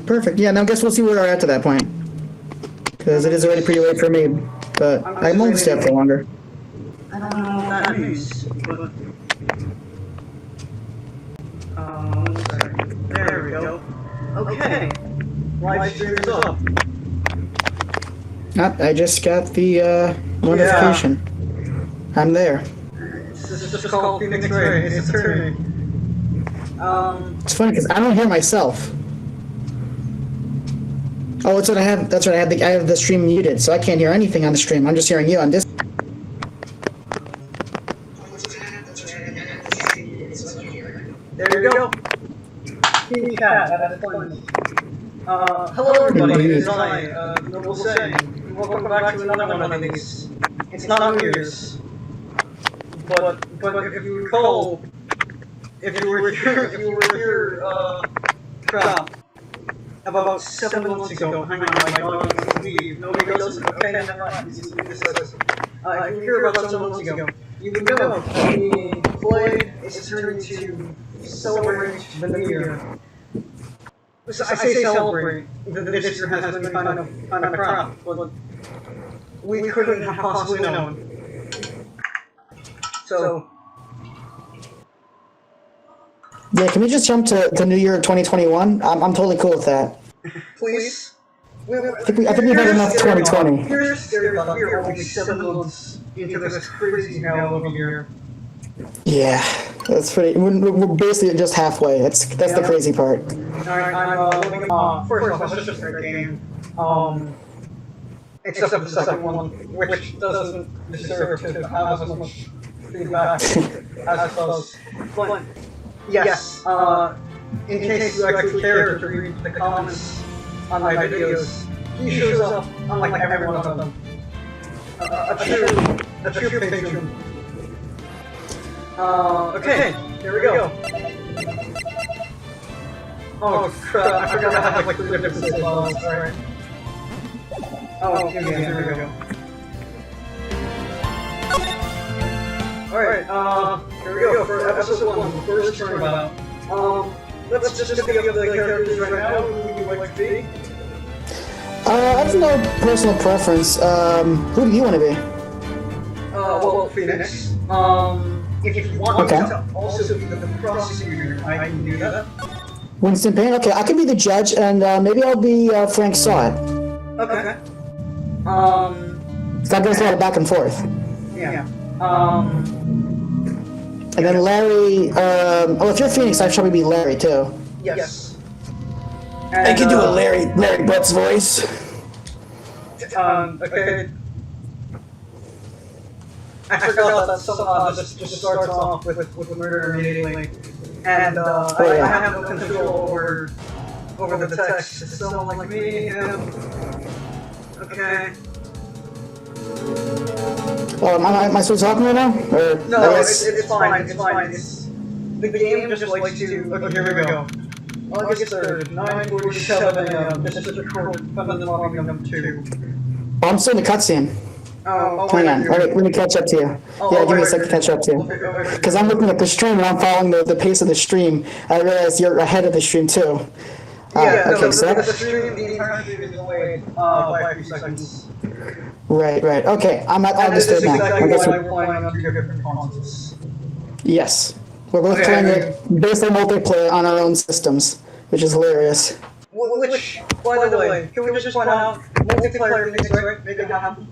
perfect. Yeah, now I guess we'll see where we're at to that point. Because it is already pretty late for me, but I'm willing to stay up for longer. I don't know what that means, but... there we go. Okay. Live stream is up. I just got the notification. Yeah. I'm there. It's just called Phoenix Wright. It's turning. It's funny because I don't hear myself. Oh, that's what I have. That's what I have. I have the stream muted, so I can't hear anything on the stream. I'm just hearing you on this. There you go. Hello everybody, it is I, Noble saying. Welcome back to another one of these. It's not New Year's. But if you recall, if you were here, about 7 months ago, hang on, my dog needs to leave. Nobody goes, okay, never mind. If you hear about 7 months ago, you would know the play is turning to celebrate the New Year. I say celebrate. This year has been kind of crap, but we couldn't have possibly known. So. Yeah, can we just jump to New Year 2021? I'm totally cool with that. Please. I think we've had enough 2020. Here's scary about we're only 7 months into this crazy hell of a year. Yeah, that's pretty. We're basically just halfway. That's the crazy part. Alright, I'm first off, it's just a great game. Except for the second one, which doesn't deserve to have as much feedback as it does. But yes, in case you actually care to read the comments on my videos, he shows up unlike every one of them. A true patron. Okay, here we go. Oh crap, I forgot I have like 3 different save files, alright. Oh, here we go. Alright, here we go for episode 1, the first turnabout. Let's just give you the characters right now, who would you like to be? I have no personal preference. Who do you want to be? Well, Phoenix. If you want to also be the prosecutor, I can do that. Winston Payne? Okay, I can be the judge, and maybe I'll be Frank Sott. Okay. That goes a lot of back and forth. Yeah. And then Larry, if you're Phoenix, I'd probably be Larry, too. Yes. I can do a Larry Brett's voice. Okay. I forgot that somehow just starts off with murder immediately. And I have no control over the text. It's someone like me, him. Okay. Oh, am I supposed to talk right now? Or, no, it's fine, it's fine. The game just likes to... Okay, here we go. August 3rd, 9:47 a.m. This is record Fundamental 2. Oh, I'm still in the cutscene. Hang on. Alright, let me catch up to you. Give me a second to catch up to you. Because I'm looking at the stream and I'm following the pace of the stream. I realize you're ahead of the stream too. Okay, so the stream, the entire stream is delayed by a few seconds. Right. Okay, I'm understood now. Exactly why we're playing on 2 different consoles. Yes. We're both playing it based on multiplayer on our own systems, which is hilarious. Which, by the way, can we just point out, multiplayer things, right? Make it happen.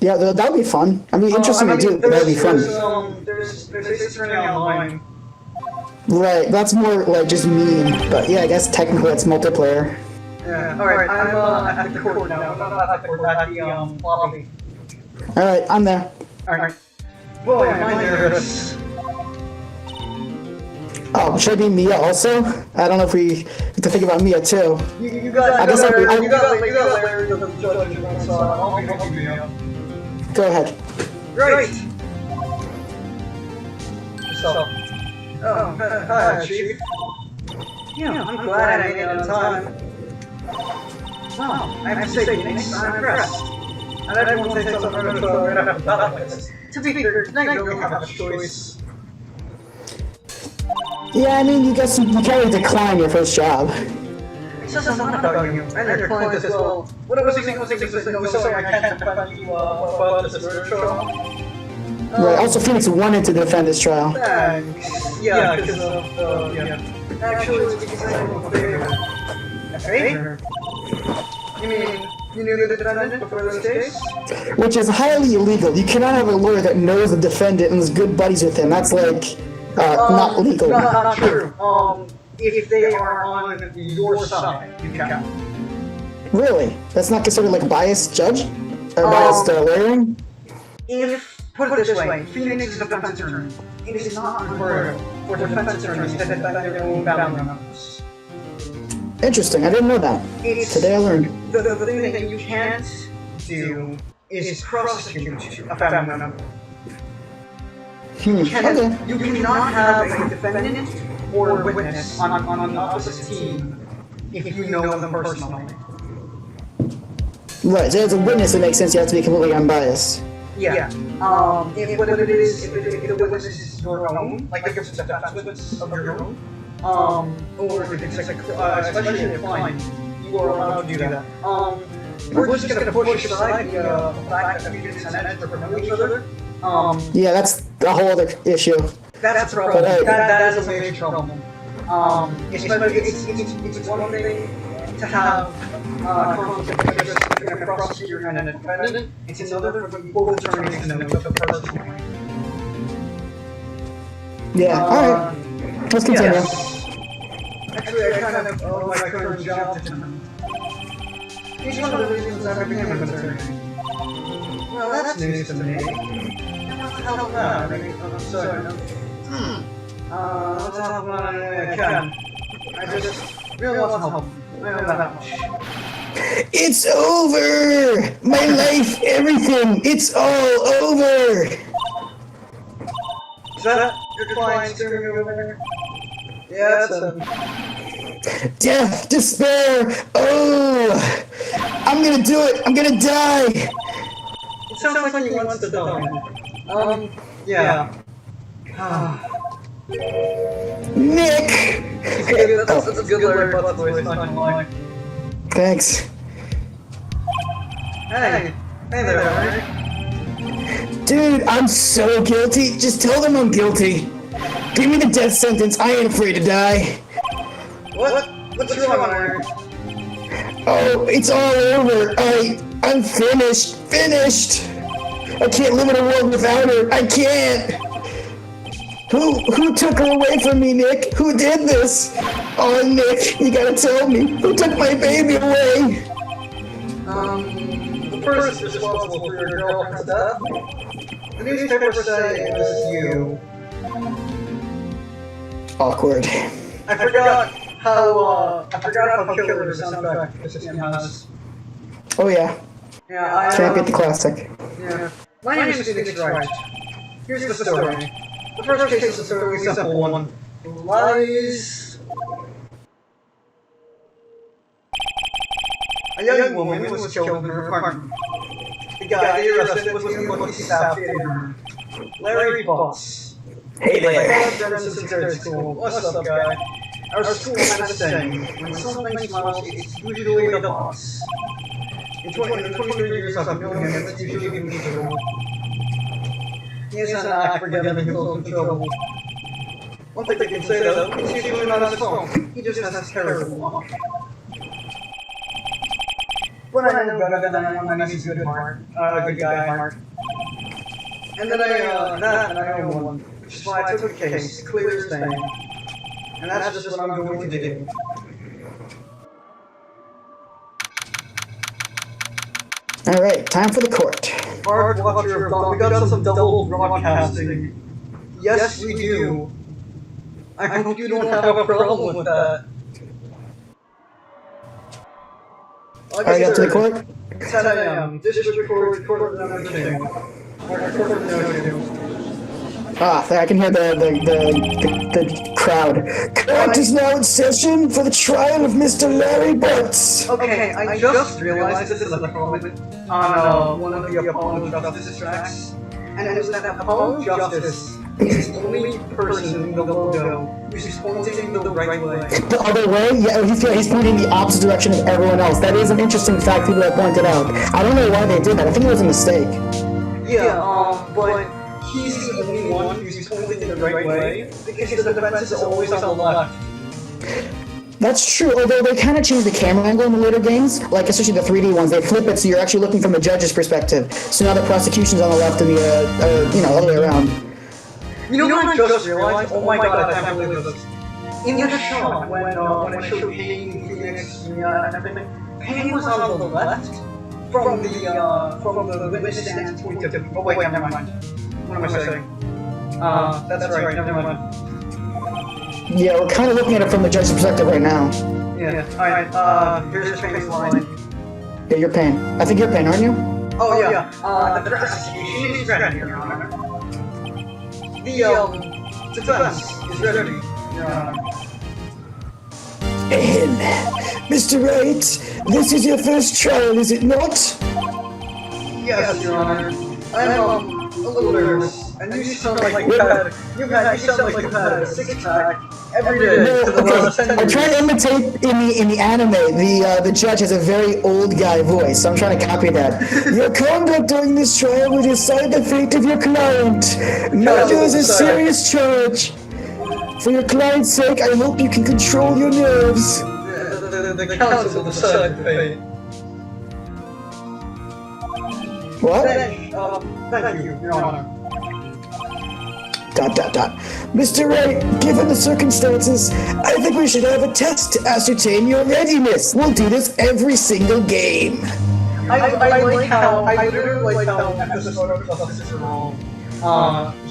Yeah, that would be fun. I mean, interesting to do, but that would be fun. There's Ace Attorney Online. Right, that's more like just meme, but yeah, I guess technically it's multiplayer. Yeah, alright, I'm at the court now. I'm not at the court, at the lobby. Alright, I'm there. Alright. Boy, am I nervous. Oh, should I be Mia also? I don't know if we have to think about Mia too. You got Larry, the judge, so I'll be helping you. Go ahead. Great! So, hi, Chief. Yeah, I'm glad I made it in time. Wow, I have to say, Phoenix, I'm impressed. And I didn't want to say something right after the battle like this. To be fair, I don't really have a choice. Yeah, I mean, you can't really decline your first job. says a lot about you and your client as well. What I was thinking was no, sorry, I can't defend you about this murder trial. Right. Also, Phoenix wanted to defend this trial. Thanks. Yeah, because of Actually, it's because I have a favor. A favor? You mean you knew the defendant before this case? Which is highly illegal. You cannot have a lawyer that knows the defendant and is good buddies with him. That's like not legal. Not true. If they are on your side, you can. Really? That's not considered like biased judge or biased lawyering? If put it this way, Phoenix is a defense attorney. It is not unheard of for defense attorneys to defend their own family members. Interesting. I didn't know that. Today I learned. The thing that you can't do is prosecute a family member. You cannot have a defendant or a witness on the opposite team if you know them personally. Right, so as a witness it makes sense you have to be completely unbiased. Yeah. If what it is, if the witness is your own, like if it's a defense witness of your own, or if it's like especially a client, you are allowed to do that. We're just gonna push aside the fact that Phoenix and Ed know each other. Yeah, that's a whole other issue. That's a problem. That is a major problem. Especially it's one thing to have conflict of interest between a prosecutor and a defendant. It's another for both attorneys to know each other personally. Yeah. All right. Let's continue. Yes. Actually, I kind of owe my current job to him. He's one of the reasons I became an attorney. Well, that's news to me. Hell no. I'm sorry. Let's help him out any way I can. I just really want to help him. I know that much. It's over! My life, everything, it's all over! Is that your client staring over there? Yeah, that's him. Death, despair, oh! I'm gonna do it, I'm gonna die! It sounds like he wants to die. Yeah. Nick! That's a good Larry Butler voice, not gonna lie. Thanks. Hey there, Larry. Dude, I'm so guilty. Just tell them I'm guilty. Give me the death sentence. I ain't afraid to die. What's wrong, Larry? Oh, it's all over. I'm finished. Finished. I can't live in a world without her. I can't. Who took her away from me, Nick? Who did this? Oh, Nick, you gotta tell me. Who took my baby away? The person responsible for your girlfriend's death? The newspapers say it was you. Awkward. I forgot how killer the soundtrack this game has. Oh yeah. Yeah, Can't beat the classic. Yeah. My name is Phoenix Wright. Here's the story. The first case is a fairly simple one. Lies. A young woman was killed in her apartment. The guy they arrested was the police staff leader, Larry Boss. Hey there. Since third school. What's up, guy? Our school has a saying: when something smells, it's usually the boss. In 23 years I've known him, it's usually been trouble. He has an act for getting himself in trouble. One thing I can say though, it's usually not his fault. He just has terrible luck. But I know better than anyone that he's a good heart. Good guy at heart. And then I know one, which is why I took the case, clear as day. And that's just what I'm going to do. Alright, time for the court. Hard watcher of dawn. We got some double broadcasting. Yes, we do. I hope you don't have a problem with that. Alright, up to the court? 10 a.m. District Court number 2. Court number 2. Ah, there, I can hear the crowd. Court is now in session for the trial of Mr. Larry Butts. Okay, I just realized this is a comment on one of the Apollo Justice tracks. And it was that Apollo Justice He's the only person in the logo who's pointing the right way. The other way? Yeah, he's pointing the opposite direction of everyone else. That is an interesting fact people have pointed out. I don't know why they did that. I think it was a mistake. Yeah, but he's the only one who's pointing the right way because the defense is always on the left. That's true, although they kind of changed the camera angle in the later games, like especially the 3D ones. They flip it so you're actually looking from the judge's perspective. So now the prosecution's on the left and the, all the way around. You know what I just realized? Oh my god, I can't believe this. In the shot, when I showed Payne, Phoenix, and everything, Payne was on the left from the witness stand point of view. Oh wait, never mind. What am I saying? That's right, never mind. Yeah, we're kind of looking at it from the judge's perspective right now. Yeah, alright, here's Payne's line. Yeah, you're Payne. I think you're Payne, aren't you? Oh yeah, the prosecution is ready, Your Honor. The defense is ready, Your Honor. Mr. Wright, this is your first trial, is it not? Yes, Your Honor. I'm a little nervous, and you sound like you've had a six-pack every day for the last 10 years. I'm trying to imitate in the anime. The judge has a very old guy voice, so I'm trying to copy that. Your conduct during this trial will decide the fate of your client. Murder is a serious charge. For your client's sake, I hope you can control your nerves. The council will decide the fate. What? Thank you, Your Honor. ... Mr. Wright, given the circumstances, I think we should have a test to ascertain your readiness. We'll do this every single game. I literally like how episode of this is wrong.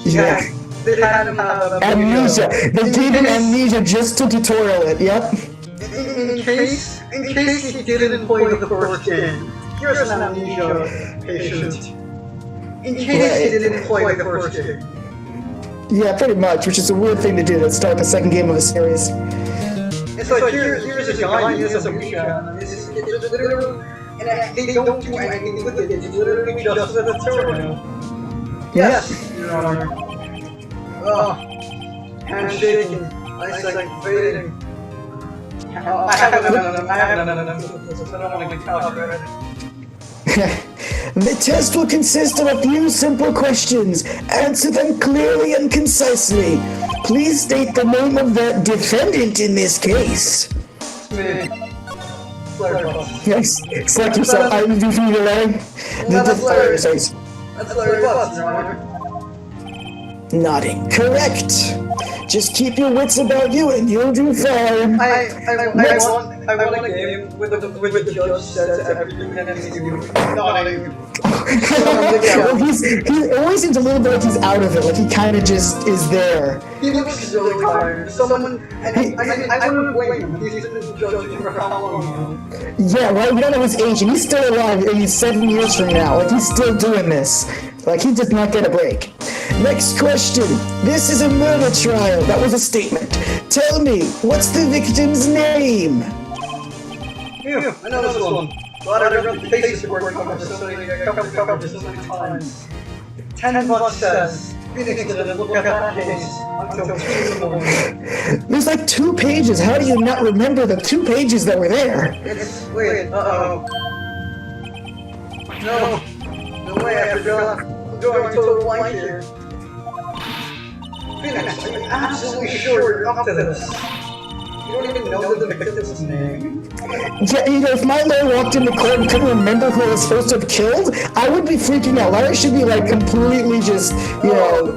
Yeah. They had him have amnesia. They gave him amnesia just to tutorial it, yep. In case he didn't play the first game, here's an amnesia patient. In case he didn't play the first game. Yeah, pretty much, which is a weird thing to do to start the second game of a series. It's like, here's a guy who has amnesia, and it's literally, and they don't do anything with it, it's literally just a tutorial. Yes, Your Honor. Handshaking, eyesight fading. I haven't The test will consist of a few simple questions. Answer them clearly and concisely. Please state the name of the defendant in this case. Me. Yes, select yourself. I'm defeated, Larry. That's Larry. That's Larry Butts, Your Honor. Nodding. Correct. Just keep your wits about you and you'll do fine. I want a game with the judge said to everything that he's doing. Nodding. Well, he always seems a little bit like he's out of it, like he kind of just is there. He looks really tired. Someone, I wouldn't blame him. He's been judging for how long now. Yeah, right, we don't know his age, and he's still alive, and he's 7 years from now. Like, he's still doing this. Like, he does not get a break. Next question. This is a murder trial. That was a statement. Tell me, what's the victim's name? Yeah, I know this one. Glad I read the faces report covered so many times. $10 says, Phoenix didn't look at that case until 2 in the morning. There's like 2 pages. How do you not remember the 2 pages that were there? Wait, uh-oh. No way, I forgot. I'm going total blank here. Phoenix, are you absolutely sure you're up to this? You don't even know the victim's name? Yeah, if my lawyer walked into court and couldn't remember who I was supposed to have killed, I would be freaking out. Larry should be like completely just,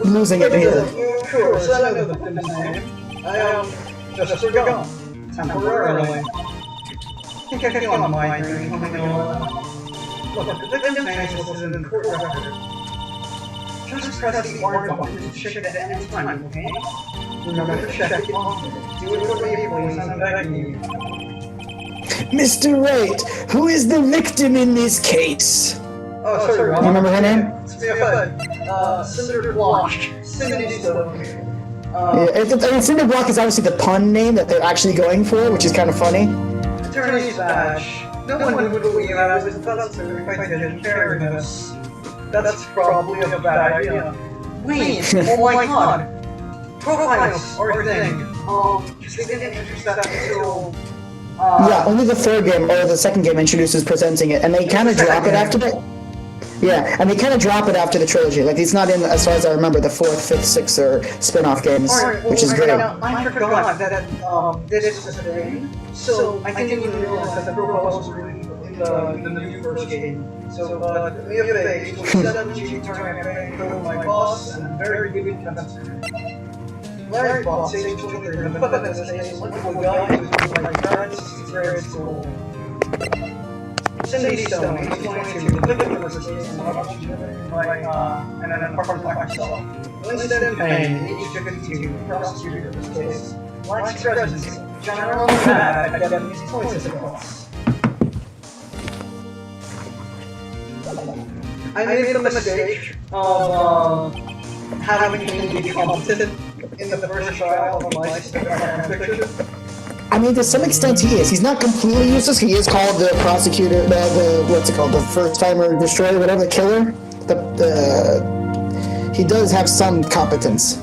losing it here. Sure, so I know the victim's name. I, just forgot. Temporarily. I think I feel on my dream coming on. Look, the victim's name is listed in the court record. Just press the R button to check it at any time, okay? Remember to check it often. Do it for me, please, I'm begging you. Mr. Wright, who is the victim in this case? Oh, sorry, Ron. You remember her name? Cinder Block. Cindy Stone. Cinder Block is obviously the pun name that they're actually going for, which is kind of funny. Attorney's badge. No one would believe I was a professor if I didn't carry this. That's probably a bad idea. Wait, oh my god. Profiles are a thing. Because they didn't introduce that until... Yeah, only the third game, or the second game introduces presenting it, and they kind of drop it after that. Yeah, and they kind of drop it after the trilogy. Like, it's not in, as far as I remember, the 4th, 5th, 6th, or spin-off games, which is great. I forgot that this was a thing. So, I didn't even realize that the profiles were in the new first game. So, we have a G turn my boss, and I'm very good with contestant. Larry boss, age 23, and the puppet is a wonderful guy who's with my parents, his grade school. Cindy Stone, age 22, the victim of this case, and an apartment by myself. Winston Payne, age 52, prosecutor of this case. Life's presence, general mad at getting his points across. I made the mistake of having Payne be competent in the first trial of my picture. I mean, to some extent he is. He's not completely useless. He is called the prosecutor, the what's it called, the first-timer destroyer, whatever, the killer. He does have some competence.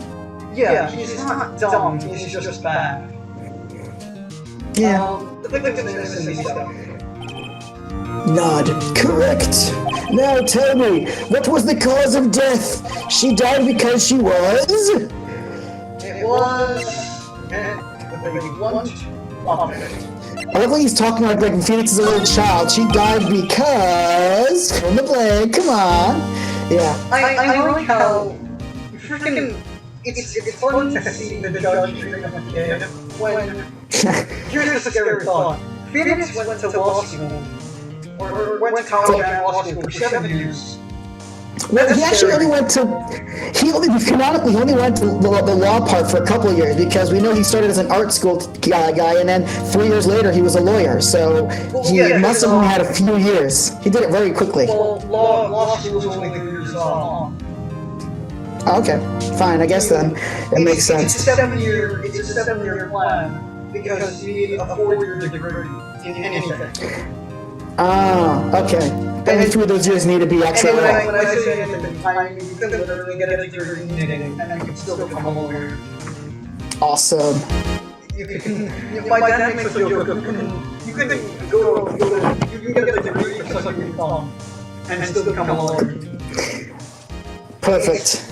Yeah, he's not dumb, he's just bad. Yeah. The victim is Cindy Stone. Nod. Correct. Now tell me, what was the cause of death? She died because she was... It was... with a blunt object. I love when he's talking like Phoenix is a little child. She died because... Fill in the blank, come on. Yeah. I like how... freaking... It's fun to see the judge treating him a kid when... Here's a scary thought. Phoenix went to law school. Or went to college and law school for 7 years. Well, he actually only went to, canonically, he only went to the law part for a couple of years, because we know he started as an art school guy, and then 3 years later he was a lawyer, so he must have only had a few years. He did it very quickly. Well, law school is only 3 years long. Okay, fine, I guess then, it makes sense. It's a 7-year plan, because you need a 4-year degree in anything. Ah, okay. And 3 of those years need to be extra. When I say anything, I mean you can literally get a degree in anything, and you can still become a lawyer. Awesome. You can, my dad makes a joke of you can get a degree for sucking your thumb, and still become a lawyer. Perfect.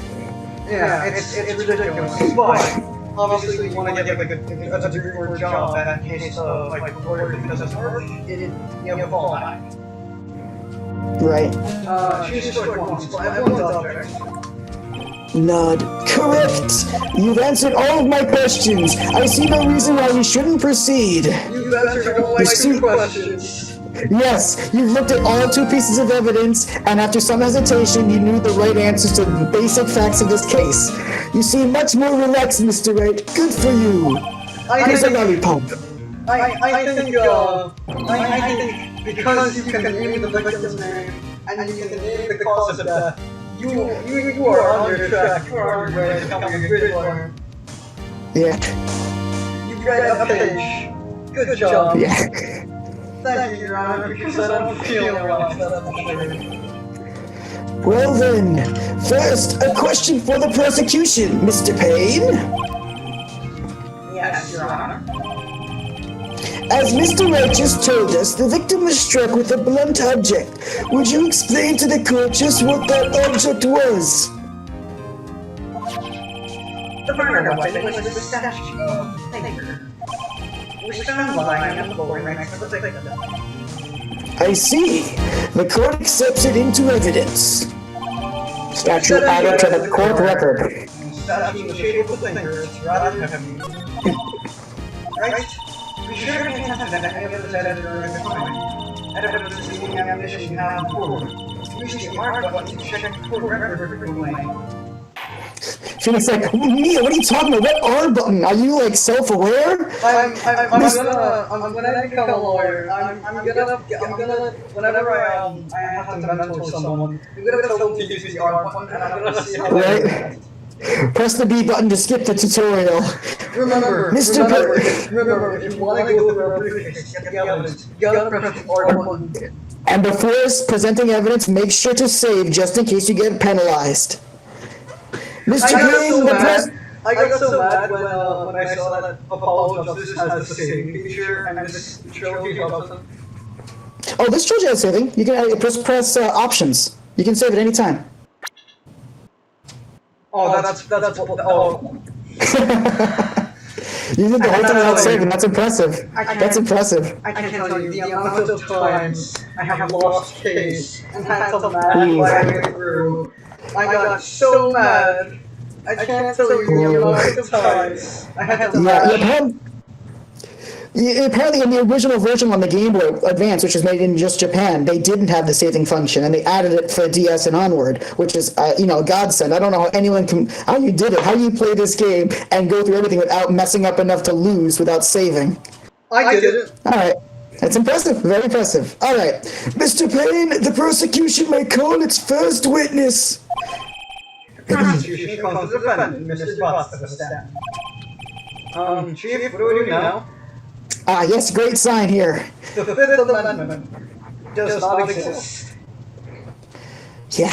Yeah, it's ridiculous. But obviously, you want to get like a degree for a job that in case like a lawyer doesn't work, you have a fallback. Right. Choose a short one, so I have one object. Nod. Correct! You've answered all of my questions. I see no reason why we shouldn't proceed. You've answered all my 2 questions. Yes, you've looked at all 2 pieces of evidence, and after some hesitation, you knew the right answers to the basic facts of this case. You seem much more relaxed, Mr. Wright. Good for you. Here's a lollipop. I think because you can name the victim's name and you can name the cause of death, you are on your track. You are on your way to becoming a great lawyer. Yeah. You read a page. Good job. Yeah. Thank you, Your Honor, because I don't feel like that. Well then, first, a question for the prosecution, Mr. Payne. Yes, Your Honor. As Mr. Wright just told us, the victim was struck with a blunt object. Would you explain to the court just what that object was? The murder weapon was the statue of Thinker. Was found lying on the floor next to the victim. I see. The court accepts it into evidence. Statue added to the court record. Statue in the shape of a finger, it's rather heavy. Right? We should have been attention that any of this editor at the time. Editor was receiving ammunition now forward. Use the R button to check the court record frequently. Phoenix like, Mia, what are you talking about? What R button? Are you like self-aware? I'm gonna become a lawyer. I'm gonna whenever I have to mentor someone, I'm gonna tell them to use the R button and I'm gonna see how right. Press the B button to skip the tutorial. Remember, Mr. remember, if you want to go through a briefcase, get the evidence, you gotta press the R button. And before presenting evidence, make sure to save just in case you get penalized. Mr. I got Green, so the press. mad. I got so mad when I saw that Apollo Justice has the saving feature and this trilogy option. Oh, this trilogy has saving. You can press options. You can save at any time. Oh, that's oh. You did the whole thing without saving. That's impressive. That's impressive. I can't tell you the amount of times I have lost case and had to mad my way through. I got so mad. I can't tell you the amount of times I had to mad. Apparently in the original version on the Game Boy Advance, which was made in just Japan, they didn't have the saving function, and they added it for DS and onward, which is, a godsend. I don't know how you did it, how you play this game and go through everything without messing up enough to lose without saving. I did it. Alright. That's impressive. Very impressive. Alright. Mr. Payne, the prosecution may call its first witness. The prosecution calls the defendant, Mr. Butts, to the stand. Chief, what do we do now? Ah, yes, great sign here. The Fifth Amendment does not exist. Yeah.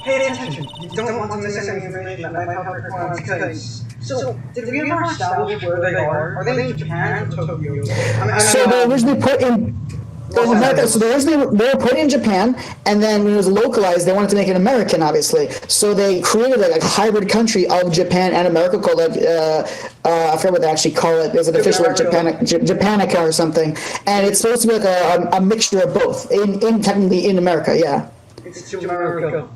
Pay attention. You don't want to miss any information that might help your client's case. So, did we ever establish where they are? Are they in Japan or Tokyo? So they originally put in... they were put in Japan, and then when it was localized, they wanted to make it American, obviously. So they created like a hybrid country of Japan and America called, I forget what they actually call it. There's an official like Japanica or something, and it's supposed to be like a mixture of both. Technically in America, yeah. It's to America.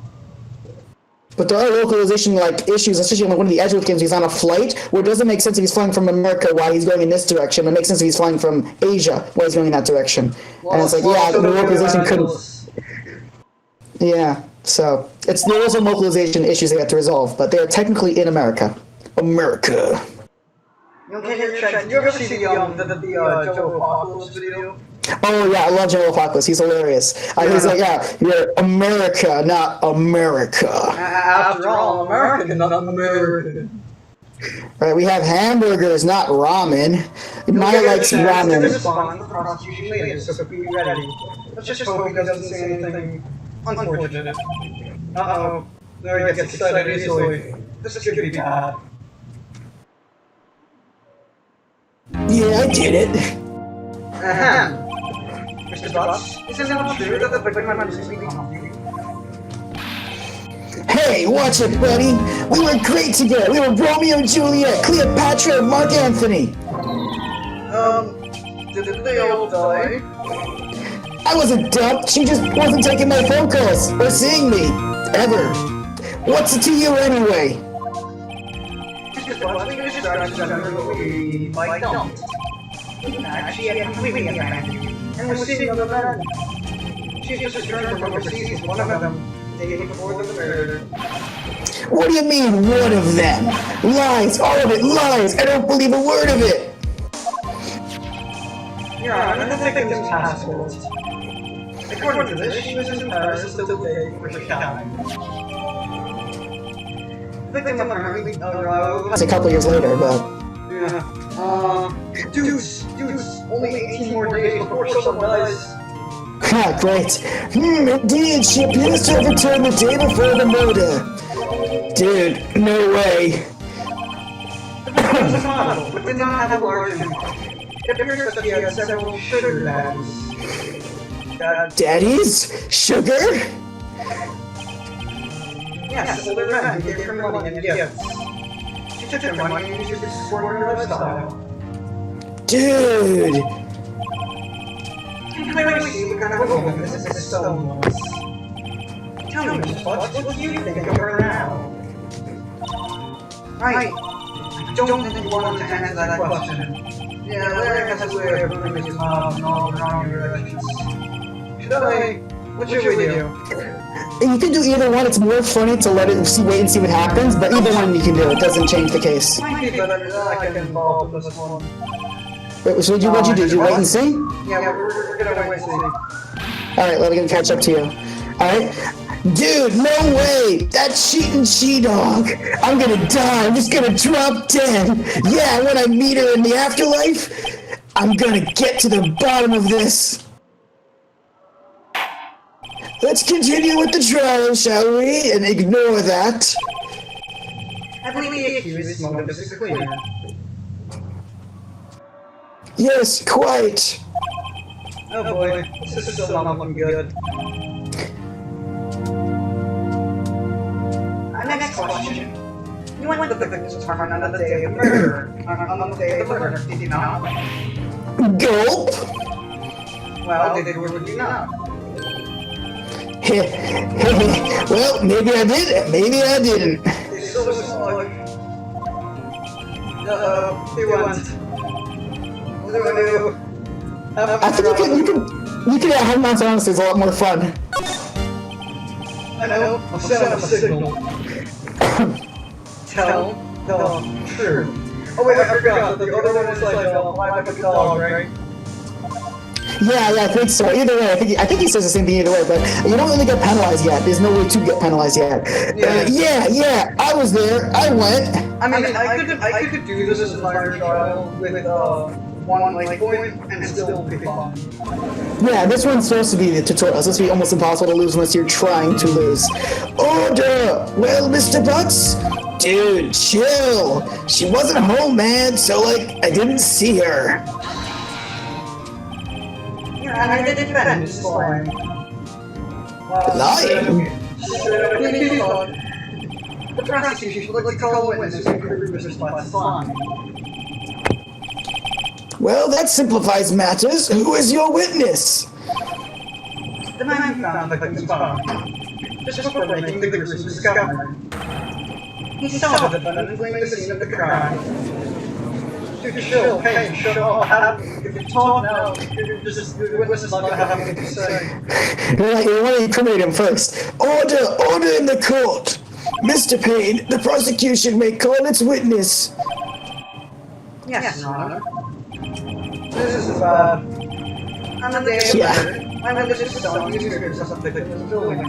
But there are localization like issues, especially in one of the Edgeworth games. He's on a flight where it doesn't make sense if he's flying from America while he's going in this direction. It makes sense if he's flying from Asia while he's going in that direction. And it's like, the localization couldn't. Yeah, so there are some localization issues they have to resolve, but they are technically in America. America. Okay, here, check. You ever see the Joe Apocalypse video? Oh yeah, I love General Apocalypse. He's hilarious. He's like, you're America, not America. After all, American, not American. Right, we have hamburgers, not ramen. Maya likes ramen. The prosecution later, so be ready. Let's just hope he doesn't say anything unfortunate. Uh-oh. There he gets excited easily. This should be bad. Yeah, I did it. Mr. Butts, isn't it true that the victim had recently come? Hey, watch it, buddy. We were great together. We were Romeo and Juliet, Cleopatra, and Mark Anthony. Did they all die? I wasn't dumped. She just wasn't taking my phone calls or seeing me. Ever. What's it to you anyway? Mr. Butts, we distracted generally by dumped. She had completely abandoned you, and was seeing other men. She's just returned from overseas, one of them, dating before the murder. What do you mean, one of them? Lies, all of it, lies! I don't believe a word of it! Your Honor, the victim's passport. According to this, she was in Paris until the day for Chicago. The victim apparently arrived... It's a couple years later, but... Yeah. Deuce, only 18 more days before someone dies. Ha, great. Indeed, she appears to have returned the day before the murder. Dude, no way. The victim was a model, but did not have a large income. It appears that he had several sugar daddies. Daddies? Sugar? Yes, older men who gave her money and gifts. She took their money and used it to support her lifestyle. Dude! Can you clearly see what kind of a woman this stone was? Tell me, Mr. Butts, what do you think of her now? I don't think you wanted to answer that question. Yeah, Larry has his way of moving his mouth in all the wrong directions. What should we do? You can do either one. It's more funny to let it wait and see what happens, but either one you can do. It doesn't change the case. Might be better that I get involved with this one. Wait, so what'd you do? Did you wait and see? Yeah, we're gonna wait and see. Alright, let me catch up to you. Alright? Dude, no way! That cheating she-dog! I'm gonna die, I'm just gonna drop dead! Yeah, when I meet her in the afterlife, I'm gonna get to the bottom of this! Let's continue with the trial, shall we? And ignore that. I believe the accused's motive is clear. Yes, quite. Oh boy, this is still not looking good. Next question. You went to the victim's apartment on the day of the murder. On the day of the murder, did you not? Gulp. Well, did or did you not? Well, maybe I did, maybe I didn't. It's so smug. He went. What do I do? I think you can have Mount Honest is a lot more fun. I know. I'll send him a signal. Tell the truth. Oh wait, I forgot. The other one is like a dog, right? Yeah, I think so. Either way, I think he says the same thing either way, but you don't really get penalized yet. There's no way to get penalized yet. Yeah, I was there. I went. I mean, I could do this as a minor trial with one like point and still be fine. Yeah, this one's supposed to be the tutorial. It's supposed to be almost impossible to lose unless you're trying to lose. Order! Well, Mr. Butts? Dude, chill. She wasn't home, man, so, like, I didn't see her. Your Honor, the defendant is lying. Lying? The prosecution would like to call witnesses and prove Mr. Butts is lying. Well, that simplifies matters. Who is your witness? The man who found the victim's body. Just before making the gruesome discovery. He saw the defendant fleeing the scene of the crime. Dude, chill, hey, shut up. If you talk now, you're witness not gonna have anything to say. You want to incriminate him first. Order in the court. Mr. Payne, the prosecution may call its witness. Yes, Your Honor. This is on the day of the murder, my witness saw newspapers of the victim's building.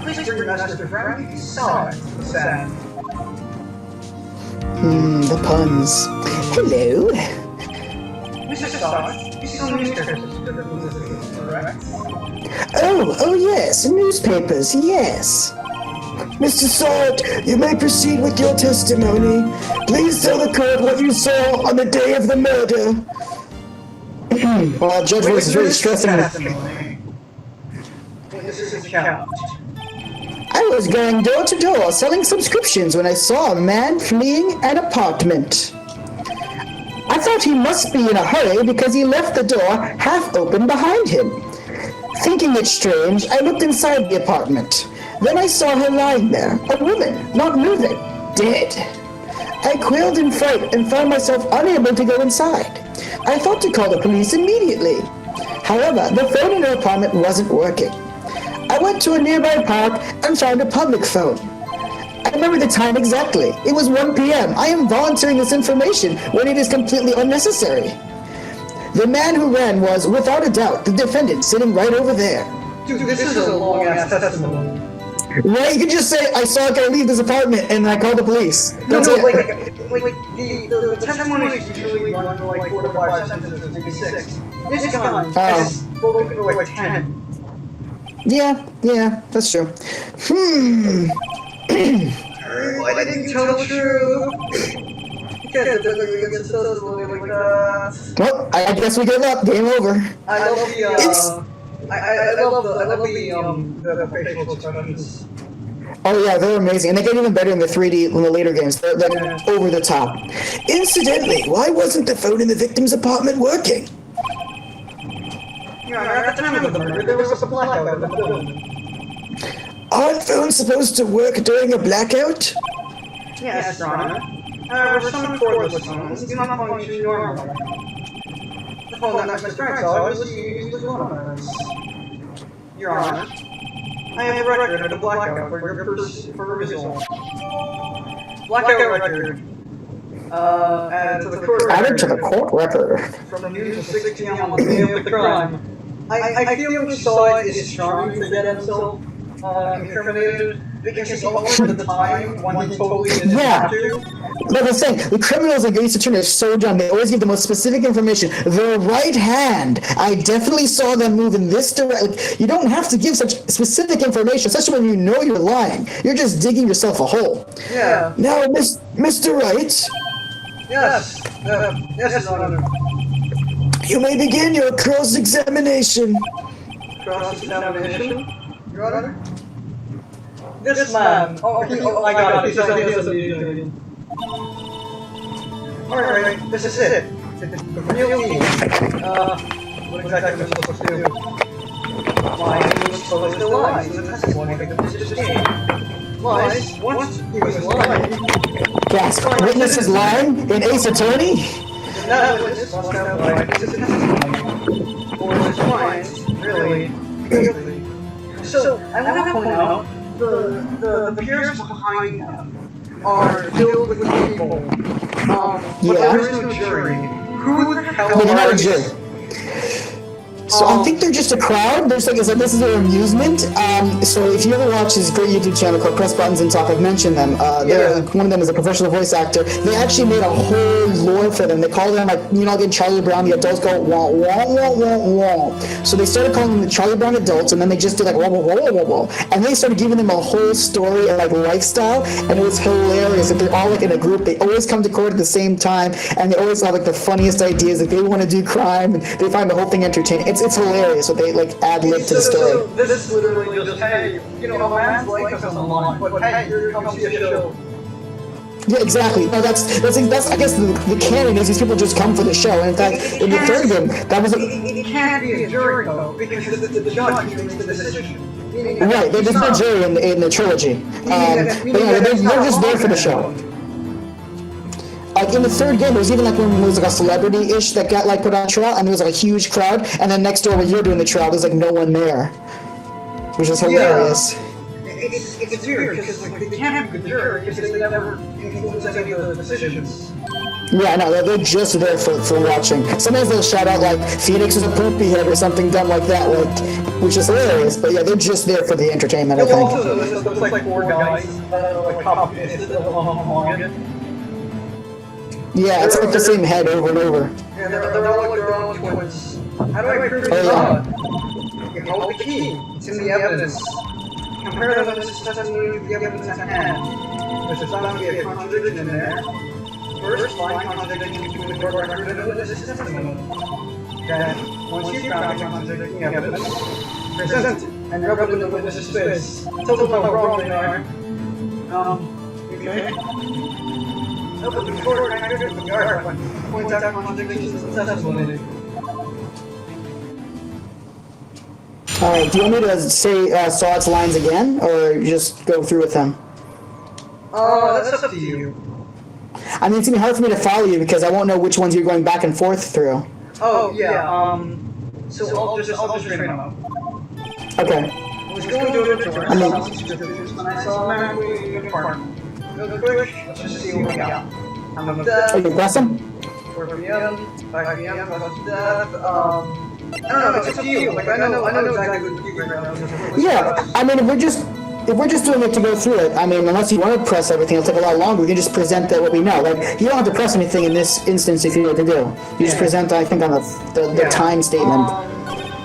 Please bring Master Frank, he saw it, he said. The puns. Hello. Mr. Stocks, you saw newspapers, correct? Oh yes, newspapers, yes. Mr. Sword, you may proceed with your testimony. Please tell the court what you saw on the day of the murder. Well, Judge Voice is really stressing it. This is his account. I was going door to door selling subscriptions when I saw a man fleeing an apartment. I thought he must be in a hurry because he left the door half open behind him. Thinking it strange, I looked inside the apartment. Then I saw her lying there, a woman, not moving, dead. I quailed in fright and found myself unable to go inside. I thought to call the police immediately. However, the phone in her apartment wasn't working. I went to a nearby park and found a public phone. I remember the time exactly. It was 1 p.m. I am volunteering this information when it is completely unnecessary. The man who ran was, without a doubt, the defendant sitting right over there. Dude, this is a long-ass testimony. Right, you can just say, I saw a guy leave this apartment and I called the police. That's it. The testimony is usually run for like 4 to 5 sentences, maybe 6. This guy has spoken for like 10. Yeah, that's true. Why didn't you tell the truth? Because it doesn't get testimony like that. Well, I guess we give up. Game over. I love the facial expressions. Oh yeah, they're amazing, and they get even better in the 3D in the later games. They're over the top. Incidentally, why wasn't the phone in the victim's apartment working? Your Honor, at the time of the murder, there was a blackout in the building. Aren't phones supposed to work during a blackout? Yes, Your Honor. However, some cordless phones do not function normally. The phone that Mr. Frank saw was used as one of those. Your Honor, I have a record of the blackout for your perusal. Blackout record. Added to the court record. From the news of 6 p.m. on the day of the crime. I feel each side is trying to get himself incriminated, Because he's all over the time when he totally didn't have to. Like I'm saying, the criminals like Ace Attorney are so dumb. They always give the most specific information. Their right hand, I definitely saw them move in this direction. Like, you don't have to give such specific information, especially when you know you're lying. You're just digging yourself a hole. Yeah. Now, Mr. Wright. Yes. Yes, Your Honor. You may begin your cross-examination. Cross-examination, Your Honor? This man. Oh my God. He's a Alright, this is it. The real me. What exactly am I supposed to do? Why he was supposed to lie in the testimony that this is game. Lies, once he was lying. Gasp. Witnesses lying in Ace Attorney? That witness must have lied in his testimony. Or his mind, really. So, I want to point out, the peers behind him are filled with people. But there is no jury. Who the hell They're not a are jury. these? So I think they're just a crowd. There's like I said, this is their amusement. So if you ever watch his great YouTube channel called Press Buttons and Talk, I've mentioned them. One of them is a professional voice actor. They actually made a whole lore for them. They call them like like in Charlie Brown, the adults go wah wah wah wah wah. So they started calling them the Charlie Brown adults, and then they just did like wah wah wah wah wah, and they started giving them a whole story and like lifestyle, and it was hilarious. That they're all like in a group. They always come to court at the same time, and they always have like the funniest ideas. Like they want to do crime, and they find the whole thing entertaining. It's hilarious what they like ad lib to the story. So this is literally just, hey, a man's life is on the line, but hey, here comes the show. Yeah, exactly. No, that's I guess the canon is these people just come for the show. And in fact, in the third game, that was It can't be a jury though, because it's the judge who makes the decision. right. There's no jury in the trilogy. But yeah, they're just there for the show. Like in the third game, there was even like when there was like a celebrity-ish that got like put on trial, and there was like a huge crowd, and then next door when you're doing the trial, there's like no one there, which is hilarious. It's weird because like, they can't have a jury because they never influence any of the decisions. Yeah, no, they're just there for watching. Sometimes they'll shout out like Phoenix is a poopy head or something dumb like that, like which is hilarious. But yeah, they're just there for the entertainment. I think. Also, there's like four guys that are like copy-pasted along it. Yeah, it's like the same head over and over. Yeah, they're all like their own twins. How do I prove it's not? You hold the key. It's in the evidence. Compare the evidence testimony with the evidence at hand. There's bound to be a contradiction in there. First, find contradiction between the court record and the witness's testimony. Then, once you've found the contradicting evidence, present it and rub it in the witness's face. Tell them how wrong they are. Okay? Open the court record with the guard points out contradictions in testimony. Alright, do you want me to say Sawat's lines again, or you just go through with them? That's up to you. I mean, it's gonna be hard for me to follow you because I won't know which ones you're going back and forth through. Oh, yeah, so I'll just train them up. Okay. I was going to a tour when I saw a man waiting in a park. Real quick, let's just see what we got. I'm a death, Okay, press them? 4 p.m., 5 p.m., plus death, I don't know, it's up to you. Like, I know exactly what you right now. Yeah, I mean, if we're just doing it to go through it, I mean, unless you want to press everything, it'll take a lot longer. We can just present that what we know. Like, you don't have to press anything in this instance if you know what to do. You just present, I think, on the time statement.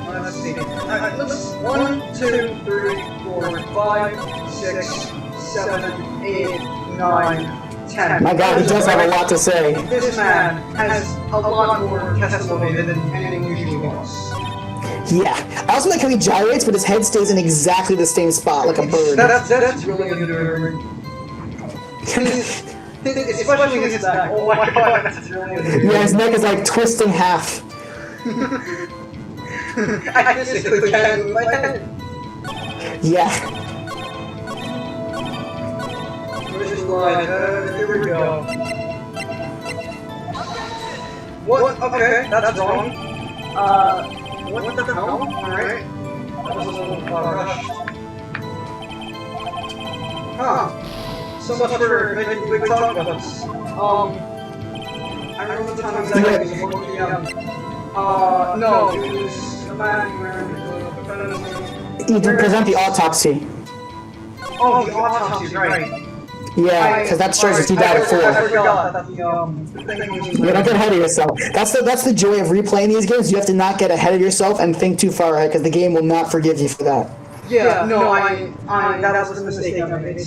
Let's see. Let's 1, 2, 3, 4, 5, 6, 7, 8, 9, 10. My God, he does have a lot to say. This man has a lot more testimony than anything usually does. Yeah. I also like how he gyrates, but his head stays in exactly the same spot, like a bird. That's really endearing. Especially his back. Oh my God, that's really endearing. Yeah, his neck is like twisting half. I physically can't move my head. Yeah. Where's his line? Here we go. What? Okay, that's wrong. What the hell? Alright. That was a little rushed. Huh. So much for making big talk about this. I remember the time exactly, it was 1 p.m. No, it was a man wearing You can present the autopsy. Oh, the autopsy, right. Yeah, because that shows us you died at I 4. forgot that the thing was... You don't get ahead of yourself. That's the joy of replaying these games. You have to not get ahead of yourself and think too far ahead, because the game will not forgive you for that. Yeah, no, that was the mistake I made.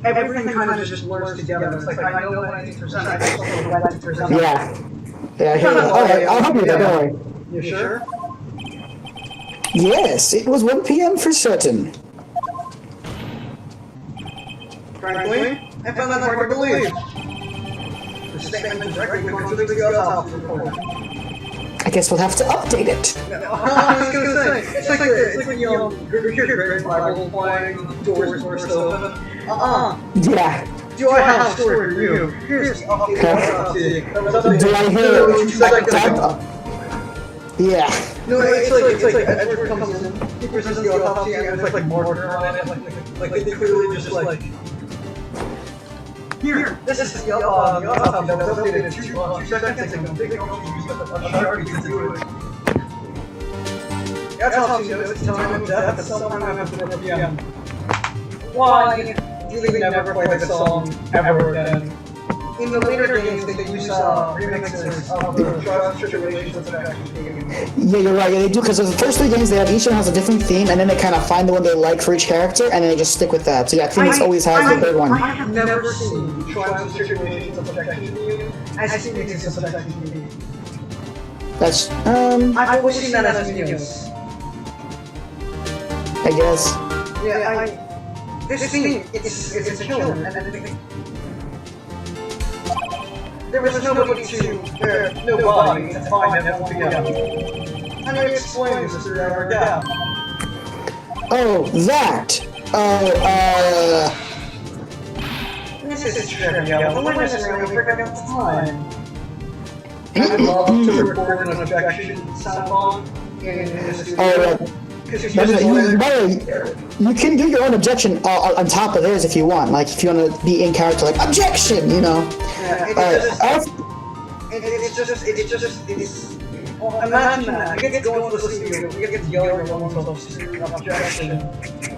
Everything kind of just blurs together. It's like, I know 90%, I just don't know 90%. Yeah. Yeah, I hear you. Alright, I'll help you with that, don't worry. You sure? Yes, it was 1 p.m. for certain. Frankly, I found that hard to believe. The statement directly contradicts the autopsy report. I guess we'll have to update it. I was gonna say, it's like your Bible playing doors burst open. Yeah. Do I have a story for you? Here's the autopsy. Do I hear 2 seconds ago. Yeah. No, it's like Edward comes in, he presents the autopsy, and there's like murder on it, like they clearly just like... Here, this is the autopsy that was updated 2 seconds ago. They don't use a Sharpie to do it. The autopsy notes its time of death at sometime after 4 p.m. Why do they never play the song ever again? In the later games, they use remixes of the Trials and Tribulations of the Yeah, you're right. Yeah, they do, because the first 3 games, each one has a different theme, and then they kind of find the one they like for each character, and then they just stick with that. So yeah, Phoenix always has the third one. I have never seen Trials and Tribulations of the as Phoenix of the That's, I've always seen that as Minions. I guess. Yeah, this scene, it's a killer, and there was nobody nobody to find at 1 p.m. How do you explain this 3-hour gap? Oh, that! This is trivial. The witness really forgot the time. I would love to record an objection sound on in the studio. You can do your own objection on top of theirs if you want. Like, if you want to be in character, like, objection, you know? Yeah, it's just, imagine that. You get to go into the studio, you get to yell your own objection.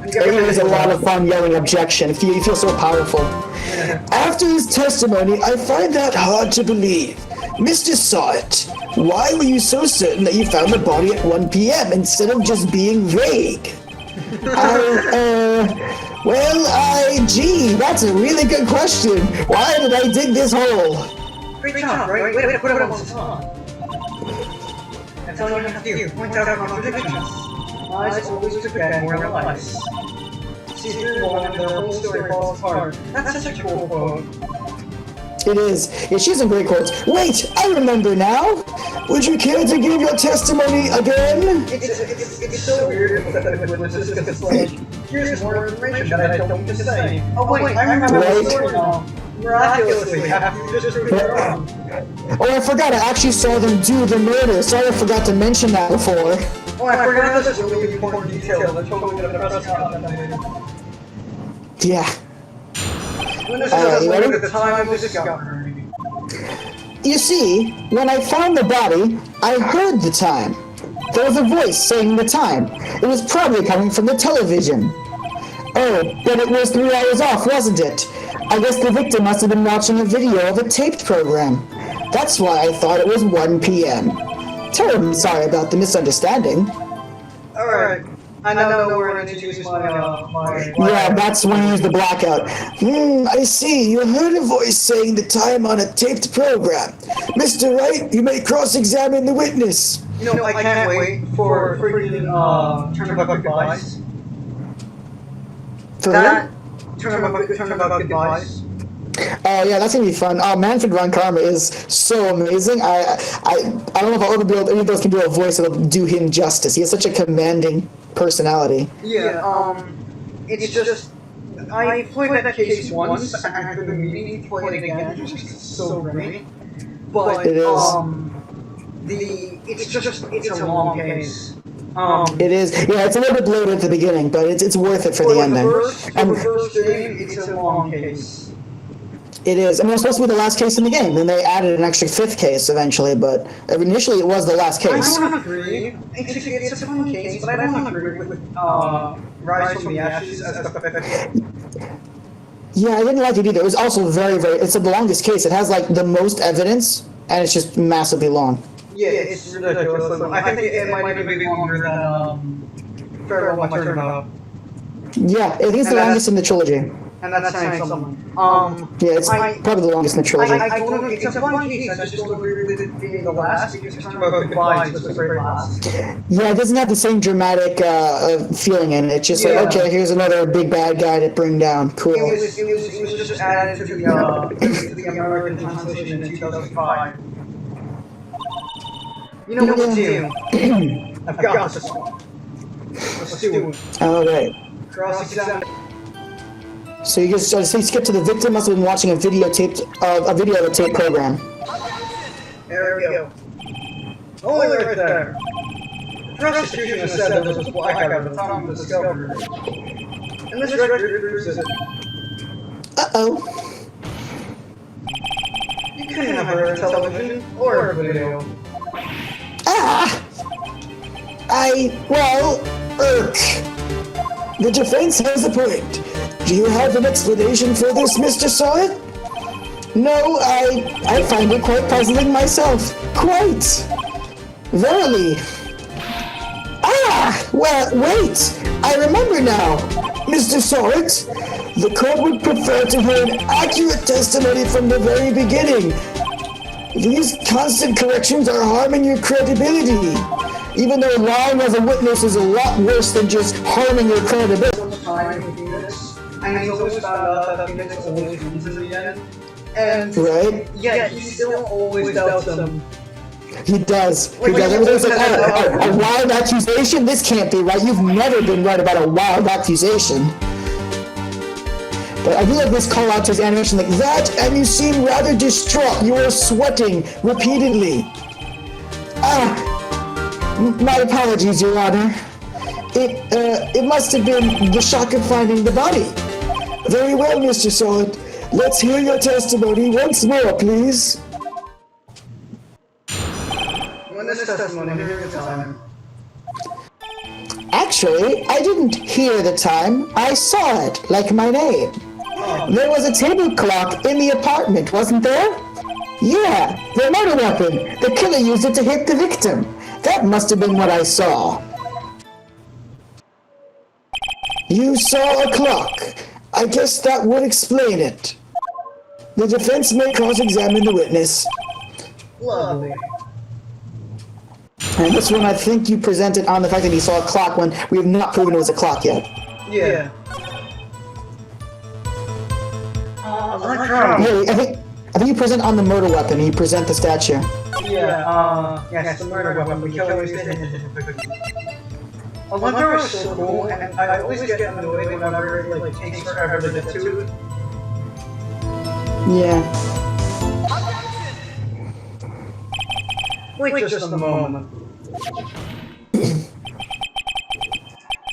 It is a lot of fun yelling objection. You feel so powerful. Yeah. After his testimony, I find that hard to believe. Mr. Saw It, why were you so certain that you found the body at 1 p.m. instead of just being vague? Gee, that's a really good question. Why did I dig this hole? Great job, right? Way to put it on the spot. That's all you have to do. Point out contradictions. Lies always forget more than lies. See through one and their whole story falls apart. That's such a cool quote. It is. Yeah, she's some great quotes. Wait, I remember now. Would you care to give your testimony again? It's so weird because it's like, here's more information that I don't need to say. Oh wait, I remember the story now. Miraculously, after you just proved it wrong. Oh, I forgot. I actually saw them do the murder. Sorry, I forgot to mention that before. Oh, I forgot this really important detail that totally got pressed out that night. Yeah. Ready? At the time of discovery. You see, when I found the body, I heard the time. There was a voice saying the time. It was probably coming from the television. Oh, but it was 3 hours off, wasn't it? I guess the victim must have been watching a video of a taped program. That's why I thought it was 1 p.m. Terribly sorry about the misunderstanding. Alright. I know where I need to use my Yeah, that's when you use the blackout. I see. You heard a voice saying the time on a taped program. Mr. Wright, you may cross-examine the witness. You know, I can't wait for freaking Turnabout goodbyes. For that? Turnabout goodbyes. Oh yeah, that's gonna be fun. Manfred Von Karma is so amazing. I don't know if I'll ever be able, any of those can do a voice that'll do him justice. He has such a commanding personality. Yeah, it's just, I played that case once, and I've been meaning to play it again, it's just so great. But, it is. It's a long case. It is. Yeah, it's a little bit bloated at the beginning, but it's worth it for the ending. The first game, it's a long case. It is. I mean, it was supposed to be the last case in the game. Then they added an extra 5th case eventually, but initially it was the last case. I don't agree. It's a fun case, but I don't agree with Rise from the Ashes as the Yeah, I didn't like it either. It was also very, very... It's the longest case. It has, like, the most evidence, and it's just massively long. Yeah, it's ridiculous. I think it might even be longer than Farewell My Turnabout. Yeah, I think it's the longest in the trilogy. And that's saying something. Yeah, it's probably the longest in the trilogy. I don't agree. It's a fun case. I just don't agree with it being the last because Turnabout Goodbye is the very last. Yeah, it doesn't have the same dramatic feeling in it. It's just like, okay, here's another big bad guy to bring down. Cool. It was just added to the American translation in 2005. You know what to do. I've got this one. Let's do it. All right. Cross-examine. So you just skip to the victim must have been watching a video of a tape program. There we go. Only right there. The prosecution has said there was a blackout at the time of the discovery. And this record proves it. Uh-oh. You couldn't have heard television or a video. The defense has a point. Do you have an explanation for this, Mr. Sawyer? No, I find it quite puzzling myself. Quite. Verily. Well, wait. I remember now. Mr. Sawyer, the court would prefer to hear an accurate testimony from the very beginning. These constant corrections are harming your credibility. Even though lying as a witness is a lot worse than just harming your credibility. And he's always found out that Phoenix always wins in the end. And right? Yeah, he still always doubts him. He does. Everybody's like, a wild accusation? This can't be right. You've never been right about a wild accusation. But I do like this call out to his animation like that, and you seem rather distraught. You are sweating repeatedly. My apologies, Your Honor. It must have been the shock of finding the body. Very well, Mr. Solid. Let's hear your testimony once more, please. When this testimony, hear the time. Actually, I didn't hear the time. I saw it, like my name. There was a table clock in the apartment, wasn't there? Yeah, the murder weapon. The killer used it to hit the victim. That must have been what I saw. You saw a clock. I guess that would explain it. The defense may cross-examine the witness. Lovely. And this one, I think you presented on the fact that you saw a clock when we have not proven it was a clock yet. Yeah. Hey, I think you present on the murder weapon. You present the statue. Yeah. Yes, the murder weapon. We killed him. A lever is so cool, and I always get annoyed whenever it takes forever to get to it. Yeah. Wait just a moment.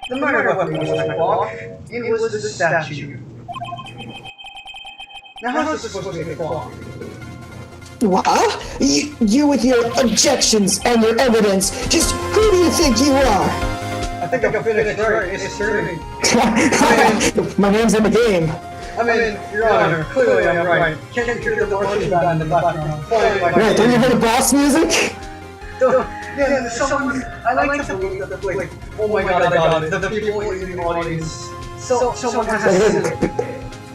The murder weapon was a clock, and it was the statue. Now how's this supposed to be a clock? What? You with your objections and your evidence, just who do you think you are? I think I'm Phoenix Wright. It's turning. My name's in the game. I mean, Your Honor, clearly I'm right. Can't you hear the marching band in the background? Right, don't you hear the boss music? Yeah, someone, I like to believe that, like, oh my god, I got it. The people in the audience. Someone has to.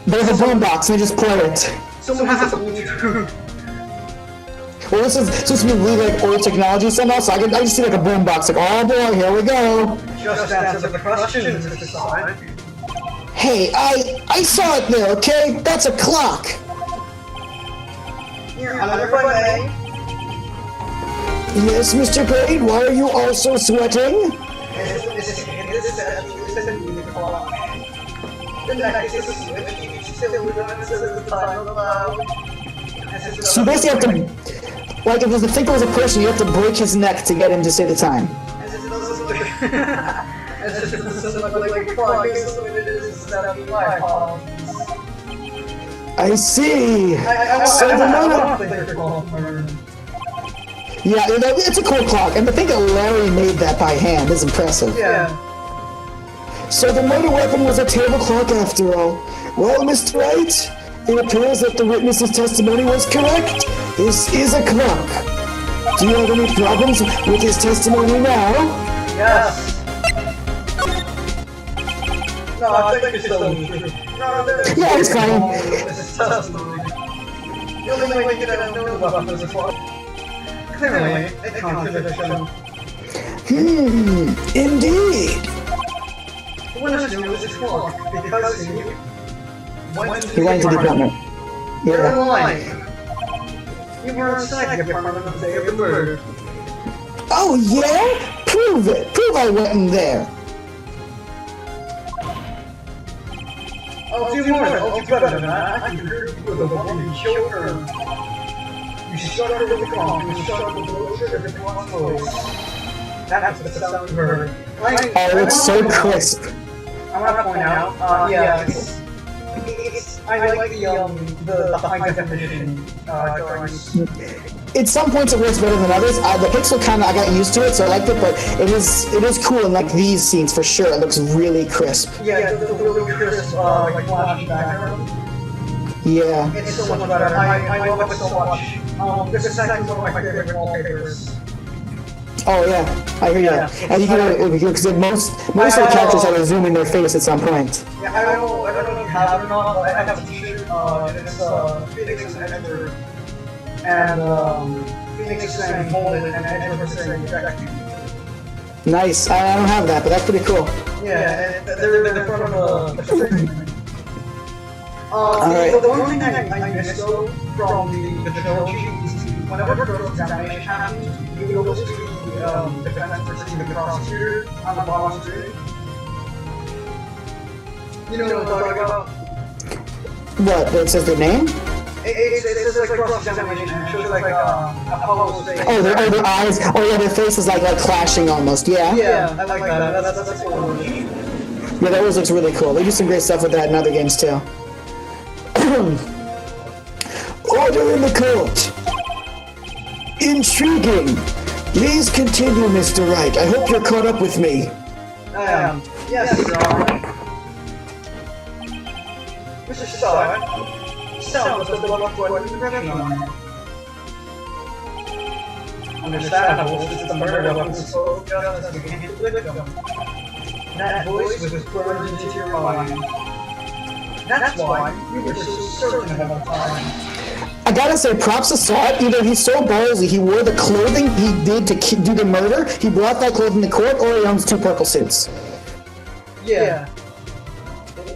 There's a boombox, and they just play it. Someone has to believe you. Well, this is supposed to be really like old technology somehow, so I just see like a boombox, like, oh boy, here we go. Just answer the questions, Mr. Side. Hey, I saw it there, okay? That's a clock. Your Honor, if I may. Yes, Mr. Braid, why are you also sweating? This isn't the clock. The next is a switch. Still runs the time allowed. So you basically have to, like, if the thinker was a person, you have to break his neck to get him to say the time. I see. So the motor... Yeah, it's a cool clock, and to think that Larry made that by hand is impressive. Yeah. So the motor weapon was a table clock after all. Well, Mr. Wright, it appears that the witness's testimony was correct. This is a clock. Do you have any problems with his testimony now? Yes. No, I think it's still true. Yeah, it's fine. The only way to get out of the weapon is a clock. Clearly, a contradiction. Indeed. The witness knew it was a clock because he went to the apartment. You're Yeah. lying. You were inside the apartment on the day of the murder. Oh, yeah? Prove it. Prove I went in there. I'll do more. I'll do better than that. I can hear you were the one who killed her. You shot her with the clock. You shot her with the bullshit of the clock's voice. That's the sound of her. Oh, it's so crisp. I want to point out, yeah, I like the high definition drawings. At some points it works better than others. The pixel kind of, I got used to it, so I liked it, but it is cool in like these scenes for sure. It looks really crisp. Yeah, the really crisp, like flashy background. Yeah. It's so much better. I love it so much. This is actually one of my favorite wallpapers. Oh yeah, I hear you. Yeah. And you can because most of the characters have to zoom in their face at some point. Yeah, I don't know if you have it or not, but I have a t-shirt, and it's Phoenix and Edward. And Phoenix is saying hold it, and Edward is saying reject you. Nice. I don't have that, but that's pretty cool. Yeah, and they're in front of a screen. Alright. The one thing I missed though from the trilogy is whenever the cross-examination happens, you go to the defense versus the prosecutor on the bottom screen. You know what I'm talking about? What? It says their name? It says like cross-examination and it shows like Apollo's face. Oh, their eyes. Oh yeah, their face is like clashing almost. Yeah. Yeah, I like that. That's cool. Yeah, that always looks really cool. They do some great stuff with that in other games too. Order in the court. Intriguing. Please continue, Mr. Wright. I hope you're caught up with me. Yes, Your Honor. Mr. Sawyer was the one who was the correction on it. Understandable, since the murder weapon spoke justice against the victim. That voice was burned into your mind. That's why you were so certain of the time. I gotta say, props to Saw. He's so ballsy. He wore the clothing he did to do the murder. He brought that clothing to court, or he owns 2 purple suits. Yeah.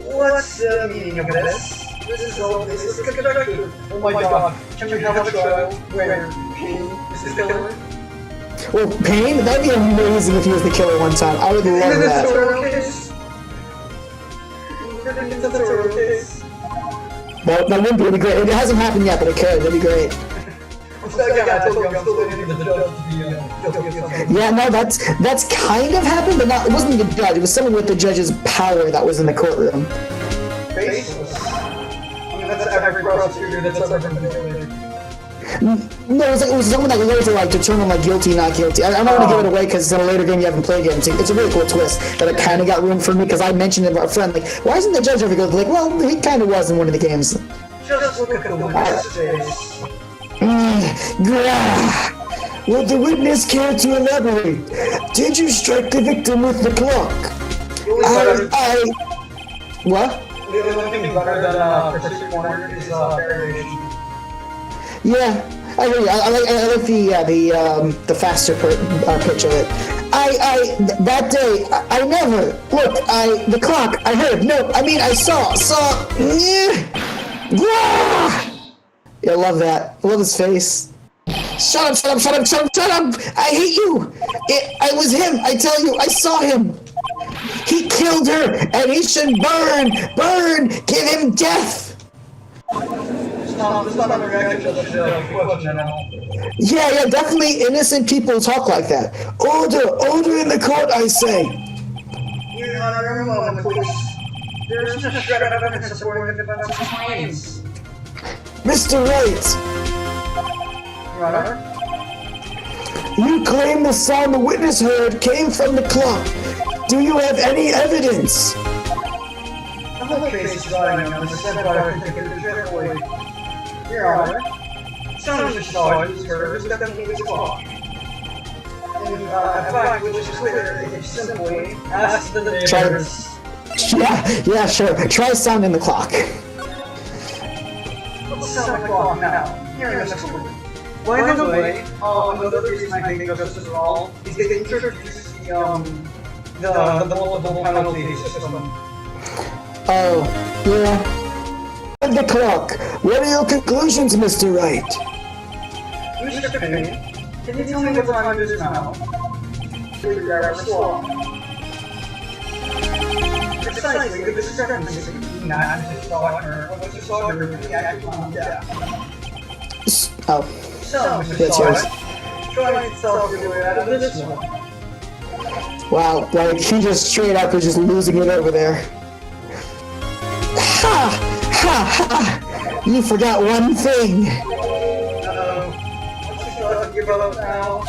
What's the meaning of this? This is conducted. Oh my god. Can we have a trial where Payne is the killer? Well, Payne? That'd be amazing if he was the killer one time. I would love that. That wouldn't be great. It hasn't happened yet, but it could. That'd be great. Yeah, no, that's kind of happened, but not. It wasn't the judge. It was someone with the judge's power that was in the courtroom. Faceless. I mean, that's every prosecutor that's ever been convicted. No, it was someone that was to determine guilty, not guilty. I don't want to give it away because it's in a later game you haven't played yet. It's a really cool twist that it kind of got ruined for me because I mentioned it to a friend, why isn't the judge ever good? Well, he kind of was in one of the games. Just look at the witness face. Would the witness care to elaborate? Did you strike the victim with the clock? What? The only thing better than Pacific Corner is variation. Yeah, I agree. I like the faster pitch of it. That day, I never, look, the clock, I heard, no, I mean, I saw, yeah, I love that. I love his face. Shut up! I hate you! I was him, I tell you, I saw him! He killed her, and he should burn! Give him death! Yeah, definitely innocent people talk like that. Order in the court, I say! Your Honor, a moment, please. There isn't a shred of evidence supporting the defense's claims. Mr. Wright, Runner? you claim the sound the witness heard came from the clock. Do you have any evidence? The whole case is riding on the said by our particular carefully. Your Honor, sound you saw it was heard was definitely the clock. And, a fact which is clear if you simply ask the neighbors. Yeah, sure. Try sounding the clock. Let's sound the clock now. Here in this room. By the way, another reason I think justice is wrong is they introduced the multiple penalty system. Oh, yeah. The clock. What are your conclusions, Mr. Wright? Mr. Penny, can you tell me what time it is now? 3 hours long. Precisely, the discrepancy between that and his daughter, what you saw her in the actual death. Oh, So, Mr. that's Sawyer, yours. try and solve your way out of this one. Wow, like he just straight up is just losing it over there. Ha! You forgot one thing. Uh-oh. What's he talking about now?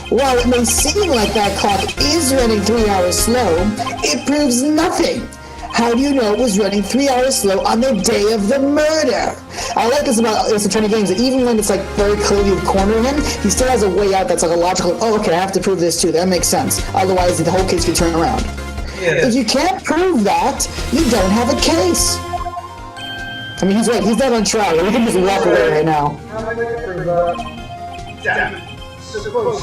While it may seem like that clock is running 3 hours slow, it proves nothing. How do you know it was running 3 hours slow on the day of the murder? I like this about Ace Attorney games, that even when it's like very clearly you've cornered him, he still has a way out that's like a logical, oh okay, I have to prove this too, that makes sense. Otherwise the whole case could turn around. Yeah. If you can't prove that, you don't have a case. I mean, he's right, he's not on trial, we can just walk away right now. How am I going to prove that? Damn it. So close.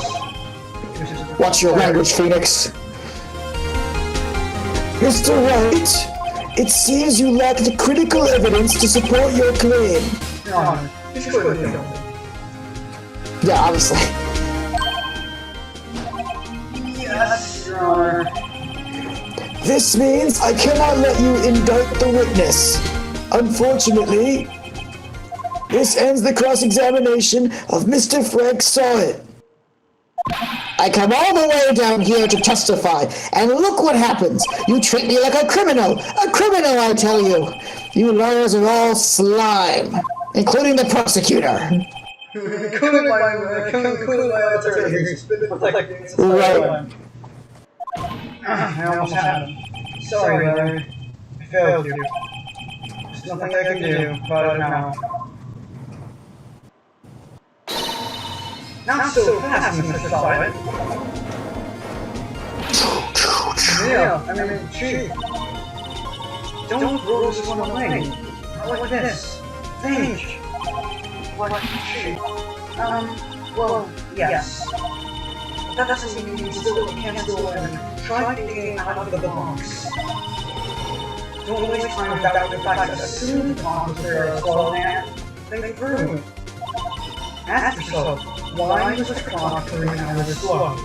Watch your language, Phoenix. Mr. Wright, it seems you lack the critical evidence to support your claim. Your Honor, he's clearly guilty. Yeah, obviously. Yes, Your Honor. This means I cannot let you indict the witness. Unfortunately, this ends the cross-examination of Mr. Frank Sawyer. I come all the way down here to testify, and look what happens. You treat me like a criminal, I tell you. You lawyers are all slime, including the prosecutor. Including my attorney who's been protecting this entire Right. time. I almost had him. Sorry, Larry. I failed you. There's nothing I can do about it now. Not so fast, Mr. Sawyer. Yeah, I mean, Chief. Don't throw this one away. Not like this. Think. Like Chief. Well, yes. That doesn't mean you can't still try thinking out of the box. Don't waste time without the fact that as soon as the bombs are slow down, think through. Ask yourself, why was the clock 3 hours slow?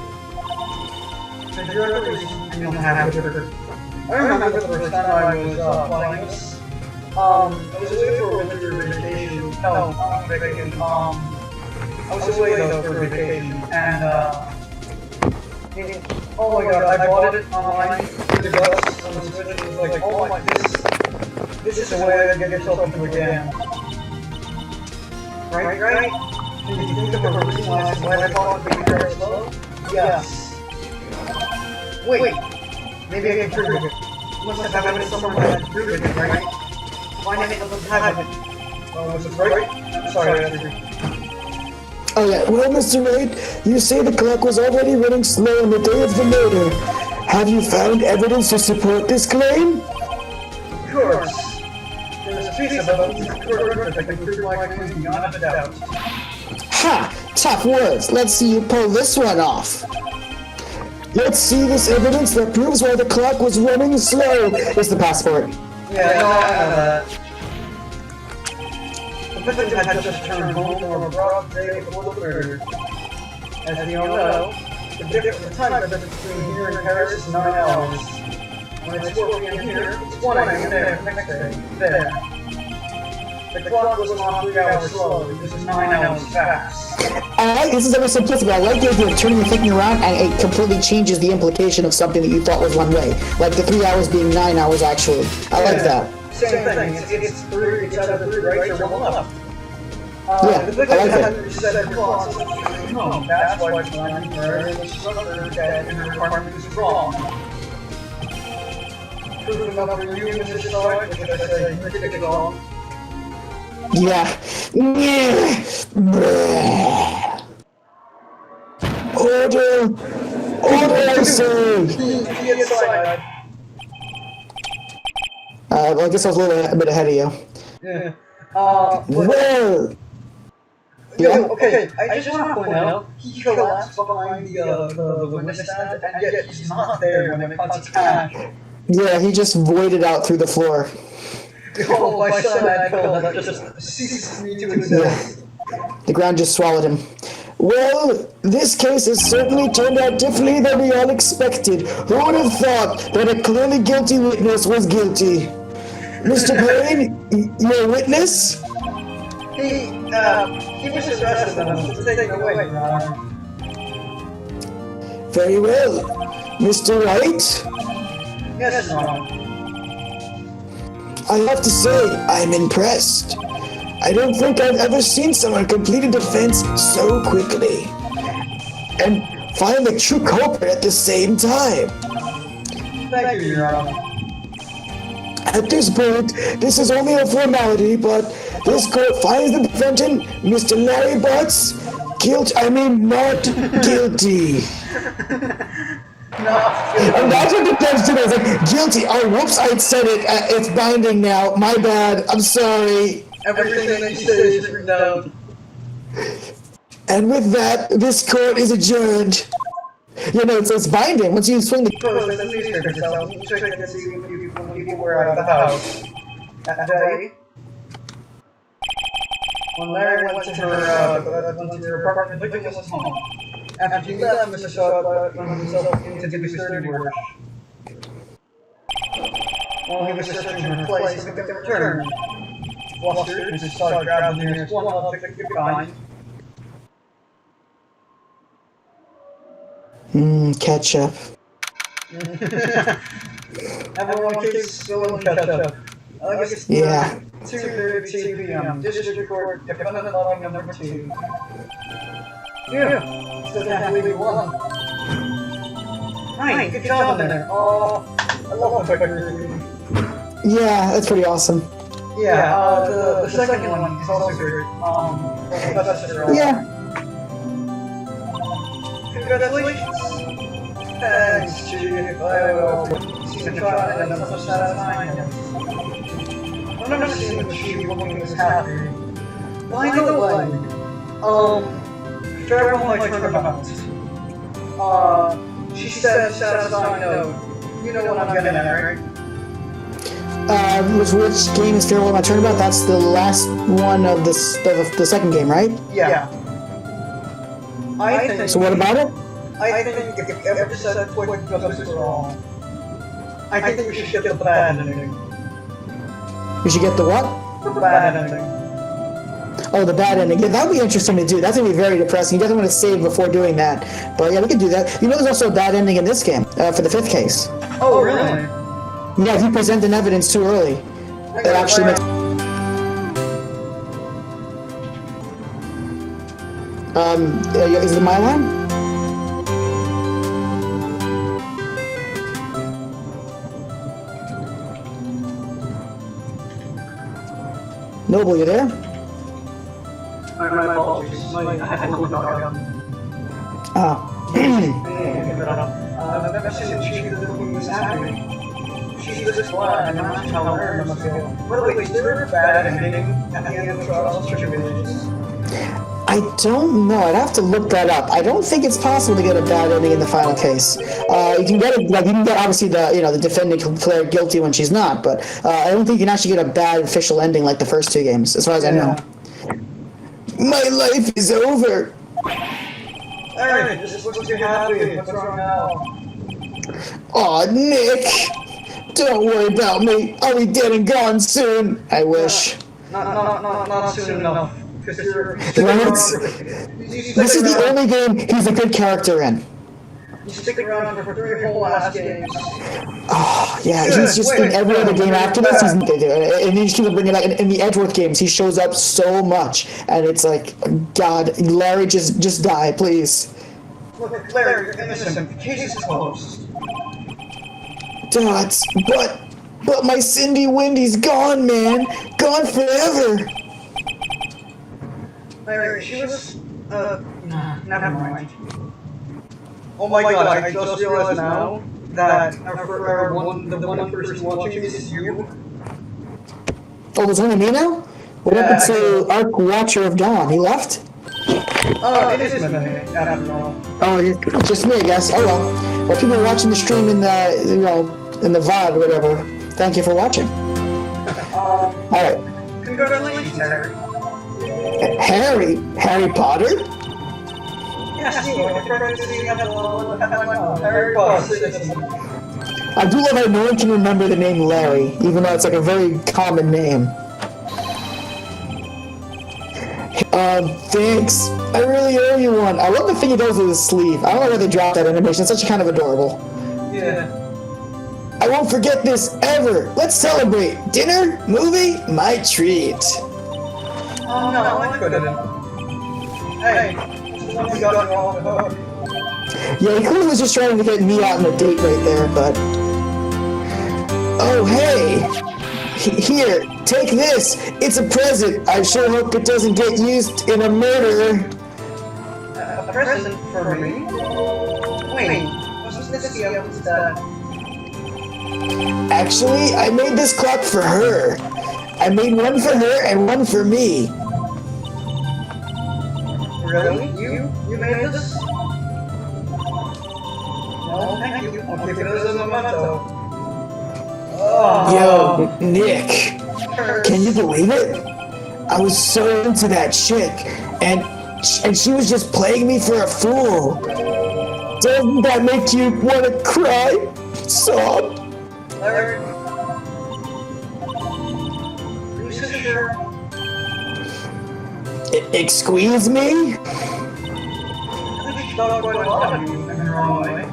Figure out a reason and you'll have it. I remember the first time I was playing this. I was away for a winter vacation. No, vacation. I was away though for vacation, and oh my god, I bought it online through the bus on the Switch. It was like, oh my, this is a way to get yourself into a jam. Right? Can you think of a reason why I bought it very slow? Yes. Wait, maybe I can prove it. You must have evidence somewhere that can prove it, right? Find it, let's have it. Oh, was this right? I'm sorry, Andrew. Oh yeah, well, Mr. Wright, you say the clock was already running slow on the day of the murder. Have you found evidence to support this claim? Of course. There's a piece of evidence in the court record that can prove my claim beyond a doubt. Ha! Tough words. Let's see you pull this one off. Let's see this evidence that proves why the clock was running slow. It's the passport. Yeah, no, I know that. The victim had just returned home from a broad day before the murder. As we all know, the time difference between here and Paris is 9 hours. When it's 4 p.m. here, it's 1 a.m. there, next day, there. The clock was not 3 hours slow, it was 9 hours fast. I like this is very simplistic. I like the idea of turning the thinking around, and it completely changes the implication of something that you thought was one way. Like the 3 hours being 9 hours actually. I like that. Same thing. It's three. It's either three right or one left. Yeah, the I like had it. reset their clocks. No, that's why it's not fair. The structure that in the requirement is wrong. Proof enough for you, Mr. Stark, which I say, you did it wrong. Yeah. Order! Order, I say! He had cyanide. Well, I guess I was a bit ahead of you. Yeah. Well! Yo, Yeah? okay, I just want to point out, he collapsed behind the witness stand, and yet he's not there when it cuts cash. Yeah, he just voided out through the floor. Oh, my cyanide pill that just ceases me to exist. The ground just swallowed him. Well, this case has certainly turned out differently than we all expected. Who would have thought that a clearly guilty witness was guilty? Mr. Payne, your witness? He was arrested and was taken away, Your Honor. Very well. Mr. Wright? Yes, Your Honor. I have to say, I'm impressed. I don't think I've ever seen someone complete a defense so quickly. And find the true culprit at the same time. Thank you, Your Honor. At this point, this is only a formality, but this court finds the defendant, Mr. Larry Butts, not guilty. And that's what the judge did. I was like, guilty. Oh, whoops, I said it. It's binding now. My bad. I'm sorry. Everything that you say is written down. And with that, this court is adjourned. You know, it's binding. Once you swing the... Post in the newspaper, so check to see when people were out of the house. That day, when Larry went to her apartment, Victor was home. After he left, Mr. Shaw went himself into the security work. While he was searching her place, the victim returned. Flustered, Mrs. Shaw grabbed the nearest one object he could find. Ketchup. Everyone keeps spilling ketchup. August 2:32 p.m. District Court, Defendant Lobby number 2. Yeah, still can't believe we won. Hi, good job in there. Oh, I love my quicker. Yeah, that's pretty awesome. Yeah, the second one is also great. Professor. Yeah. Congratulations. Thanks, Chief. I will see the trial and I'm so satisfying. I've never seen the Chief looking this happy. By the way, farewell my turnabout. She said satisfying note. You know what I'm getting at, right? Which game is Farewell My Turnabout? That's the last one of the second game, right? Yeah. I think. So what about it? I think if ever said point justice for all, I think we should get the bad ending. We should get the what? The bad ending. Oh, the bad ending. Yeah, that would be interesting to do. That's going to be very depressing. You definitely want to save before doing that. But yeah, we could do that. You know there's also a bad ending in this game, for the fifth case. Oh, really? Yeah, if you present an evidence too early, it actually makes... is it my line? Noble, you there? My apologies. I had to look up. I've never seen the Chief looking this happy. She's this glad and not how Larry must feel. By the way, is there a bad ending at the end of the trial of Tribulations? I don't know. I'd have to look that up. I don't think it's possible to get a bad ending in the final case. You can get it, like you can get obviously the defendant declared guilty when she's not, but I don't think you can actually get a bad official ending like the first two games, as far as I know. My life is over. Larry, this looks too happy. What's wrong now? Aw, Nick. Don't worry about me. I'll be dead and gone soon. I wish. Not soon enough. Right? This is the only game he's a good character in. You stick around for 3 whole last games. Oh, yeah, he's just in every other game after this. He's and he just keeps bringing it out. In the Edgeworth games, he shows up so much, and it's like, God, Larry, just die, please. Look, Larry, you're innocent. The case is closed. Dots, but my Cindy Wendy's gone, man, gone forever. Larry, she was, never mind. Oh my God, I just realized now that the one person watching this is you. Oh, there's only me now? What happened to Arc Watcher of Dawn? He left? Oh, it is me, after all. Oh, just me, I guess. Oh well. Well, people are watching the stream in the, in the VOD or whatever. Thank you for watching. Alright. Congratulations, Harry. Harry Potter? Yes, you are. Harry Potter. I do love how no one can remember the name Larry, even though it's like a very common name. Thanks. I really owe you one. I love the thing he does with his sleeve. I don't know where they dropped that animation. It's such kind of adorable. Yeah. I won't forget this ever. Let's celebrate. Dinner? Movie? My treat. Oh no, I couldn't. Hey, this is one you got me off the hook. Yeah, he clearly was just trying to get me out on a date right there, but... Oh, hey! Here, take this! It's a present! I sure hope it doesn't get used in a murder! A present for me? Wait, wasn't this the evidence that... Actually, I made this clock for her. I made one for her and one for me. Really? You made this? No, thank you. I'll keep it as a memento. Oh. Yo, Nick, can you believe it? I was so into that chick, and she was just playing me for a fool. Doesn't that make you want to cry? Sob? Larry? Are you so sure? Excuse me? I think she thought quite a lot of you in the wrong way.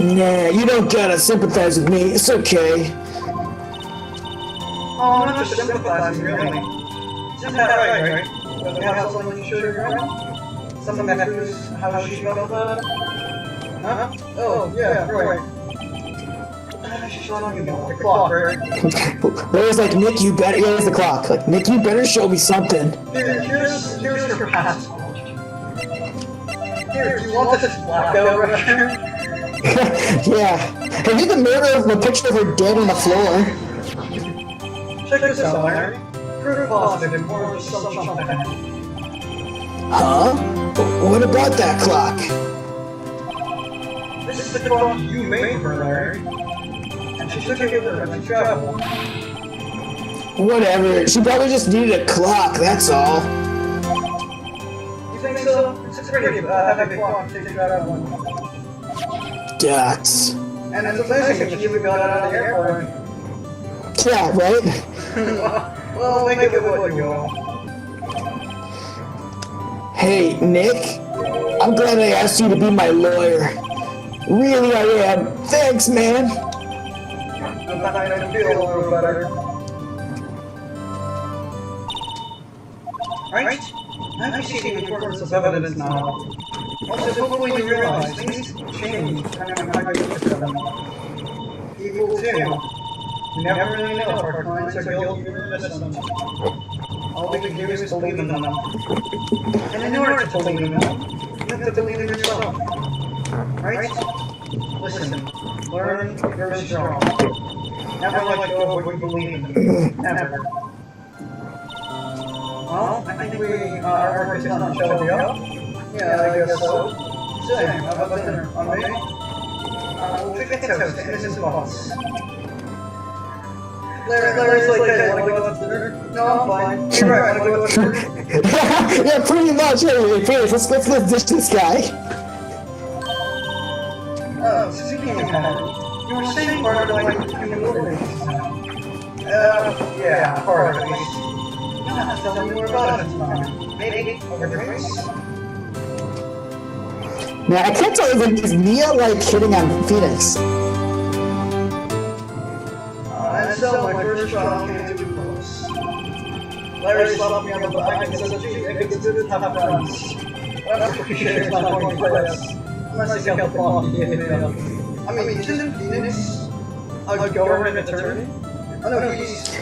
Nah, you don't gotta sympathize with me. It's okay. Oh, I'm not just sympathizing, really. Isn't that right? Does it have something you should regret? Something that proves how she felt about it? Huh? Oh, yeah, right. She's talking about the clock, right? Larry's like, Nick, you better... Here's the clock. Like, Nick, you better show me something. Here's her passport. Here, do you want this blackout record? Yeah. Have you the murder of a picture of her dead on the floor? Check this out, Larry. Proof positive, more just some something. Huh? What about that clock? This is the clock you made for Larry. And she took it with her when she traveled. Whatever. She probably just needed a clock, that's all. You think so? It's pretty having a clock to travel. Dots. And it's amazing that you even got out of the airport. Yeah, right? Well, make it what you will. Hey, Nick. I'm glad I asked you to be my lawyer. Really, I am. Thanks, man. I'm behind to feel a little better. Right? I see the importance of evidence now. Also, hopefully you realize things change depending on how you look at them. People too. You never really know if our clients are guilty or innocent. All we can do is believe in them. And in order to believe in them, you have to believe in yourself. Right? Listen, learn, grow strong. Never let go of what you believe in. Never. Well, I think our work is done, shall we go? Yeah, I guess so. Same, how about dinner? On me? We'll pick a toast to innocent thoughts. Larry's like, hey, wanna go out to dinner? No, I'm fine. You're right, wanna go out to dinner? Yeah, pretty much. Anyway, Felix, let's dish this guy. Oh, speaking of that, you were saying part of like human organs. Yeah, part of it. You'll have to tell me more about it tomorrow. Maybe over drinks? Now I can't tell, is Mia like hitting on Phoenix? And so my first trial came too close. Larry slapped me on the back and said, "Gee, it's good to have friends. That's pretty sure it's not going to play us. Unless you count the bomb you gave me up." I mean, isn't Phoenix a government attorney? Oh no, he's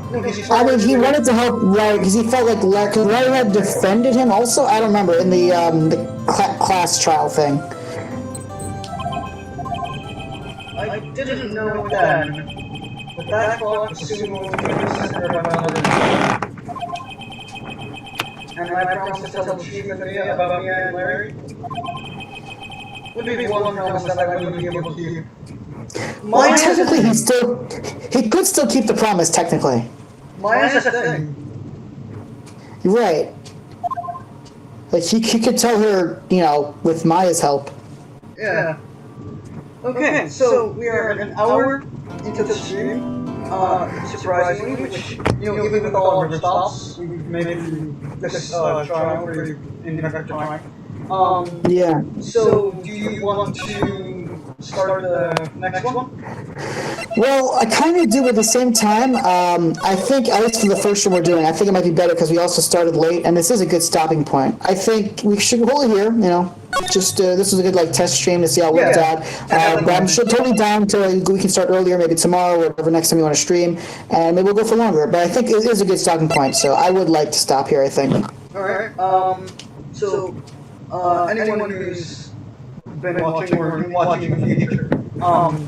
I mean, he wanted to help Larry because he felt like Larry had defended him. Also, I don't remember in the class trial thing. I didn't know then, but that clock was soon going to be the center of my mother. And I promised to tell the chief and Mia about Mia and Larry. Would be one promise that I wouldn't be able to keep. Well, technically, he could still keep the promise. Technically, Maya's a thing. you're right. Like he could tell her, with Maya's help. Yeah. Okay, so we are an hour into the stream. Surprisingly, which, even with all of our stops, we've made it through this trial pretty in record time. Yeah. So, do you want to start the next one? Well, I kind of do at the same time. I think, at least for the first one we're doing, I think it might be better because we also started late, and this is a good stopping point. I think we should hold it here, Just this is a good test stream to see how it worked out. But I'm sure totally down to we can start earlier, maybe tomorrow or whatever next time you want to stream, and maybe we'll go for longer. But I think it is a good stopping point, so I would like to stop here. I think. All right. So anyone who's been watching or been watching in the future,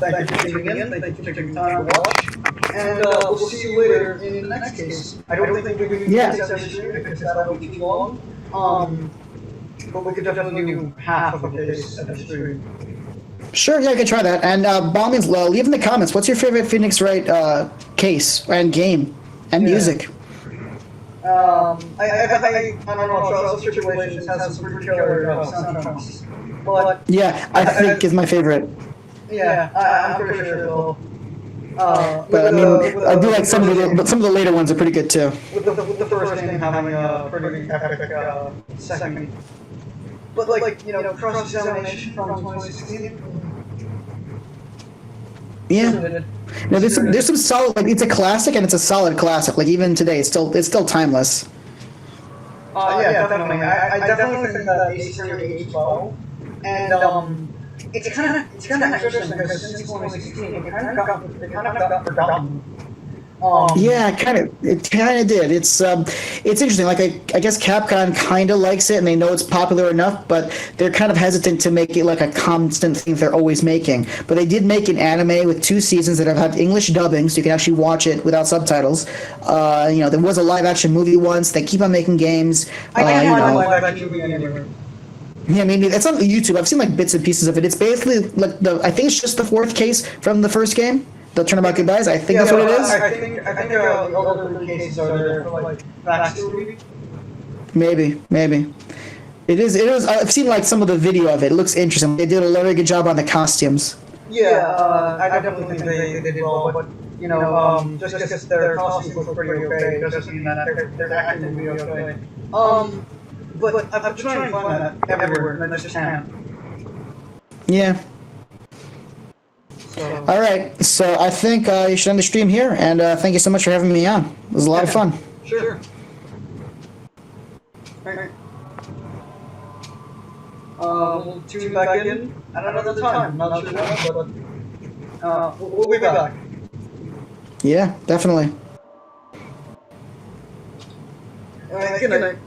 thank you for tuning in. Thank you for taking time to watch, and we'll see you later in the next case. I don't think we can do this every stream because that'll be too long. But we could definitely do half of a case at a stream. Sure, yeah, I can try that. And by all means, leave in the comments, what's your favorite Phoenix Wright case and game and music? I don't know, Trials Tribulations has some pretty killer soundtracks. But yeah, I think is my favorite. Yeah, I'm pretty sure it will. But I mean, I do like some of the later ones are pretty good too. With the first game having a pretty epic second. But cross-examination from 2016. Yeah. No, there's some solid. It's a classic and it's a solid classic. Even today, it's still timeless. Yeah, definitely. I definitely think that Ace turned age 12, and it's kind of interesting because since 2016, it kind of got forgotten. Yeah, it kind of did. It's interesting. I guess Capcom kind of likes it, and they know it's popular enough, but they're kind of hesitant to make it a constant thing they're always making. But they did make an anime with 2 seasons that have had English dubbing, so you can actually watch it without subtitles. There was a live action movie once. They keep on making games. I can't find a live action movie anywhere. Yeah, I mean, it's on YouTube. I've seen bits and pieces of it. It's basically I think it's just the 4th case from the first game. The Turnabout Goodbyes, I think that's what it is. I think the other cases are there for backstory. Maybe. It is. I've seen some of the video of it. It looks interesting. They did a very good job on the costumes. Yeah, I definitely think they did well, but just because their costumes look pretty okay doesn't mean that their acting will be okay. But I'm trying to find that everywhere, and I just can't. Yeah. All right, so I think you should end the stream here, and thank you so much for having me on. It was a lot of fun. Sure. Alright. We'll tune back in at another time. Not sure when, but we'll be back. Yeah, definitely. Alright, good night.